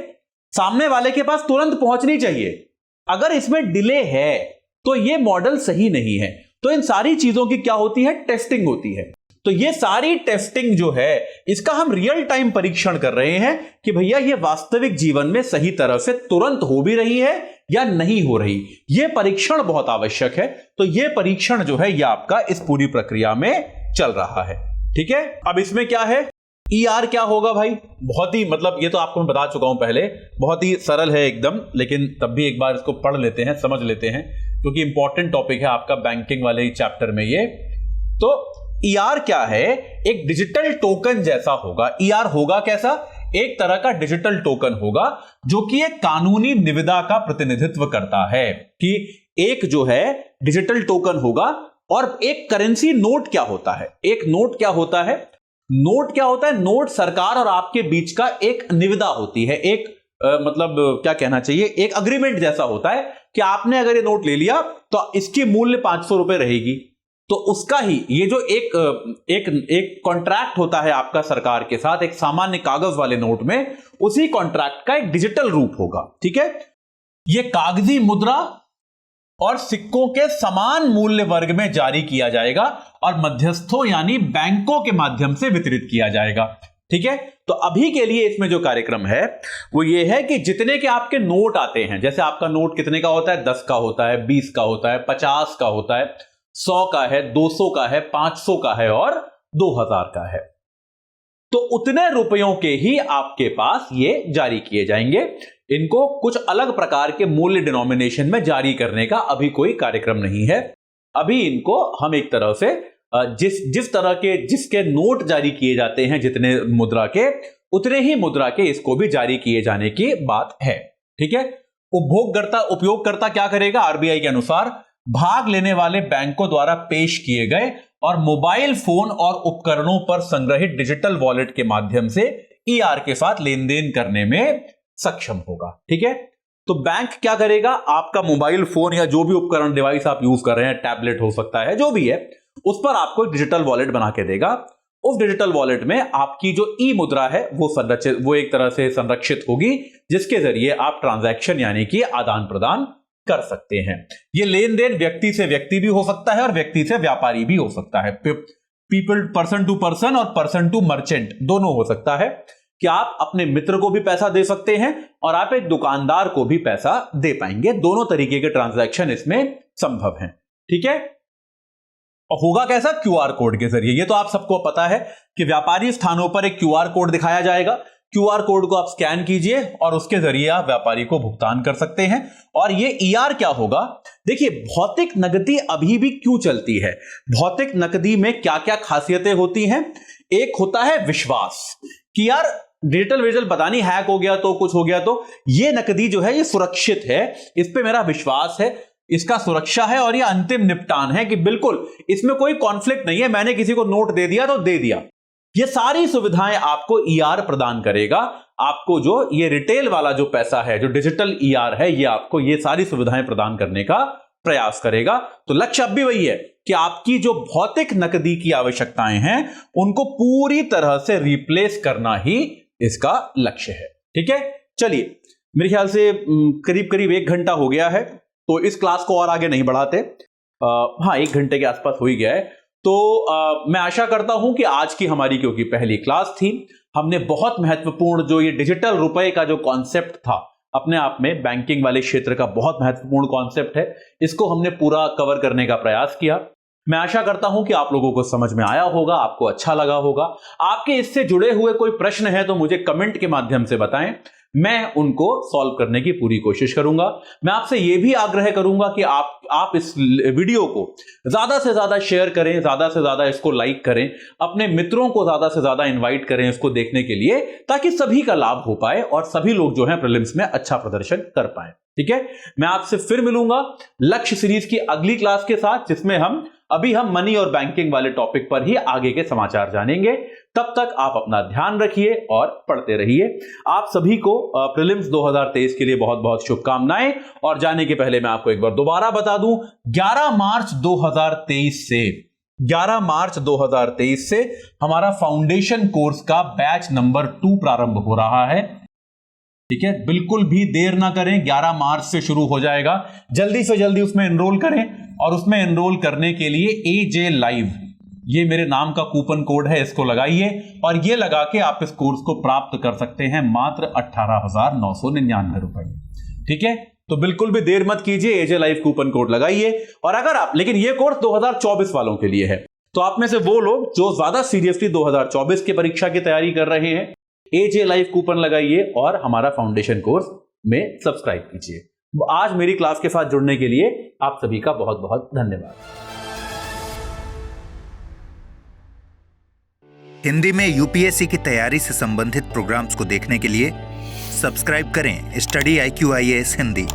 सामने वाले के पास तुरंत पहुंचनी चाहिए। अगर इसमें डिले है तो यह मॉडल सही नहीं है। तो इन सारी चीजों की क्या होती है, टेस्टिंग होती है। तो ये सारी टेस्टिंग जो है इसका हम रियल टाइम परीक्षण कर रहे हैं कि भैया ये वास्तविक जीवन में सही तरह से तुरंत हो भी रही है या नहीं हो रही। ये परीक्षण बहुत आवश्यक है। तो ये परीक्षण जो है ये आपका इस पूरी प्रक्रिया में चल रहा है। ठीक है, अब इसमें क्या है, ER क्या होगा भाई, बहुत ही मतलब ये तो आपको मैं बता चुका हूं पहले, बहुत ही सरल है एकदम, लेकिन तब भी एक बार इसको पढ़ लेते हैं, समझ लेते हैं, क्योंकि इंपॉर्टेंट टॉपिक है आपका बैंकिंग वाले ही चैप्टर में ये। तो ER क्या है, एक डिजिटल टोकन जैसा होगा। ER होगा कैसा, एक तरह का डिजिटल टोकन होगा जो कि एक कानूनी निविदा का प्रतिनिधित्व करता है। कि एक जो है डिजिटल टोकन होगा और एक करेंसी नोट क्या होता है, एक नोट क्या होता है, नोट क्या होता है, नोट सरकार और आपके बीच का एक निविदा होती है, एक मतलब क्या कहना चाहिए, एक अग्रीमेंट जैसा होता है कि आपने अगर ये नोट ले लिया तो इसकी मूल्य 500 रुपए रहेगी। तो उसका ही ये जो एक कॉन्ट्रैक्ट होता है आपका सरकार के साथ, एक सामान्य कागज वाले नोट में, उसी कॉन्ट्रैक्ट का एक डिजिटल रूप होगा। ठीक है, ये कागजी मुद्रा और सिक्कों के समान मूल्य वर्ग में जारी किया जाएगा और मध्यस्थों यानी बैंकों के माध्यम से वितरित किया जाएगा। ठीक है, तो अभी के लिए इसमें जो कार्यक्रम है वो ये है कि जितने के आपके नोट आते हैं, जैसे आपका नोट कितने का होता है, 10 का होता है, 20 का होता है, 50 का होता है, 100 का है, 200 का है, 500 का है और 2000 का है, तो उतने रुपयों के ही आपके पास ये जारी किए जाएंगे। इनको कुछ अलग प्रकार के मूल्य डिनोमिनेशन में जारी करने का अभी कोई कार्यक्रम नहीं है। अभी इनको हम एक तरह से जिस तरह के जिसके नोट जारी किए जाते हैं, जितने मुद्रा के, उतने ही मुद्रा के इसको भी जारी किए जाने की बात है। ठीक है, उपयोगकर्ता क्या करेगा, आरबीआई के अनुसार भाग लेने वाले बैंकों द्वारा पेश किए गए और मोबाइल फोन और उपकरणों पर संग्रहित डिजिटल वॉलेट के माध्यम से ER के साथ लेन देन करने में सक्षम होगा। ठीक है, तो बैंक क्या करेगा, आपका मोबाइल फोन या जो भी उपकरण डिवाइस आप यूज कर रहे हैं, टैबलेट हो सकता है, जो भी है, उस पर आपको एक डिजिटल वॉलेट बना के देगा। उस डिजिटल वॉलेट में आपकी जो ई मुद्रा है वो एक तरह से संरक्षित होगी, जिसके जरिए आप ट्रांजैक्शन यानी कि आदान प्रदान कर सकते हैं। यह लेन देन व्यक्ति से व्यक्ति भी हो सकता है और व्यक्ति से व्यापारी भी हो सकता है। पीपल, पर्सन टू पर्सन और पर्सन टू मर्चेंट दोनों हो सकता है कि आप अपने मित्र को भी पैसा दे सकते हैं और आप एक दुकानदार को भी पैसा दे पाएंगे। दोनों तरीके के ट्रांजैक्शन इसमें संभव हैं। ठीक है, और होगा कैसा, QR कोड के जरिए। ये तो आप सबको पता है कि व्यापारी स्थानों पर एक QR कोड दिखाया जाएगा। QR कोड को आप स्कैन कीजिए और उसके जरिए आप व्यापारी को भुगतान कर सकते हैं। और ये ER क्या होगा, देखिए भौतिक नकदी अभी भी क्यों चलती है, भौतिक नकदी में क्या क्या खासियतें होती हैं। एक होता है विश्वास कि यार डिजिटल पता नहीं हैक हो गया तो कुछ हो गया, तो ये नकदी जो है ये सुरक्षित है, इस पे मेरा विश्वास है, इसका सुरक्षा है और ये अंतिम निपटान है कि बिल्कुल इसमें कोई कॉन्फ्लिक्ट नहीं है, मैंने किसी को नोट दे दिया तो दे दिया। ये सारी सुविधाएं आपको ER प्रदान करेगा। आपको जो ये रिटेल वाला जो पैसा है, जो डिजिटल ER है, ये आपको ये सारी सुविधाएं प्रदान करने का प्रयास करेगा। तो लक्ष्य अब भी वही है कि आपकी जो भौतिक नकदी की आवश्यकताएं हैं उनको पूरी तरह से रिप्लेस करना ही इसका लक्ष्य है। ठीक है, चलिए मेरे ख्याल से करीब करीब 1 घंटा हो गया है, तो इस क्लास को और आगे नहीं बढ़ाते। हाँ, 1 घंटे के आसपास हो ही गया है। तो मैं आशा करता हूं कि आज की हमारी क्योंकि पहली क्लास थी, हमने बहुत महत्वपूर्ण जो ये डिजिटल रुपए का जो कॉन्सेप्ट था, अपने आप में बैंकिंग वाले क्षेत्र का बहुत महत्वपूर्ण कॉन्सेप्ट है, इसको हमने पूरा कवर करने का प्रयास किया। मैं आशा करता हूं कि आप लोगों को समझ में आया होगा, आपको अच्छा लगा होगा। आपके इससे जुड़े हुए कोई प्रश्न है तो मुझे कमेंट के माध्यम से बताएं। मैं उनको सॉल्व करने की पूरी कोशिश करूंगा। मैं आपसे यह भी आग्रह करूंगा कि आप इस वीडियो को ज्यादा से ज्यादा शेयर करें, ज्यादा से ज्यादा इसको लाइक करें, अपने मित्रों को ज्यादा से ज्यादा इनवाइट करें इसको देखने के लिए, ताकि सभी का लाभ हो पाए और सभी लोग जो है प्रीलिम्स में अच्छा प्रदर्शन कर पाए। ठीक है, मैं आपसे फिर मिलूंगा लक्ष्य सीरीज की अगली क्लास के साथ, जिसमें हम मनी और बैंकिंग वाले टॉपिक पर ही आगे के समाचार जानेंगे। तब तक आप अपना ध्यान रखिए और पढ़ते रहिए। आप सभी को प्रीलिम्स 2023 के लिए बहुत बहुत शुभकामनाएं। और जाने के पहले मैं आपको एक बार दोबारा बता दूं, 11 मार्च 2023 से हमारा फाउंडेशन कोर्स का बैच नंबर 2 प्रारंभ हो रहा है। ठीक है, बिल्कुल भी देर ना करें, 11 मार्च से शुरू हो जाएगा। जल्दी से जल्दी उसमें एनरोल करें, और उसमें एनरोल करने के लिए AJ Live, ये मेरे नाम का कूपन कोड है, इसको लगाइए और ये लगा के आप इस कोर्स को प्राप्त कर सकते हैं मात्र 18,999 रुपए में। ठीक है, तो बिल्कुल भी देर मत कीजिए, AJ Live कूपन कोड लगाइए। और अगर आप, लेकिन ये कोर्स 2024 वालों के लिए है, तो आप में से वो लोग जो ज्यादा सीरियसली 2024 की परीक्षा की तैयारी कर रहे हैं, AJ Live कूपन लगाइए और हमारा फाउंडेशन कोर्स में सब्सक्राइब कीजिए। आज मेरी क्लास के साथ जुड़ने के लिए आप सभी का बहुत बहुत धन्यवाद। हिंदी में यूपीएससी की तैयारी से संबंधित प्रोग्राम्स को देखने के लिए सब्सक्राइब करें स्टडी IQ IAS हिंदी।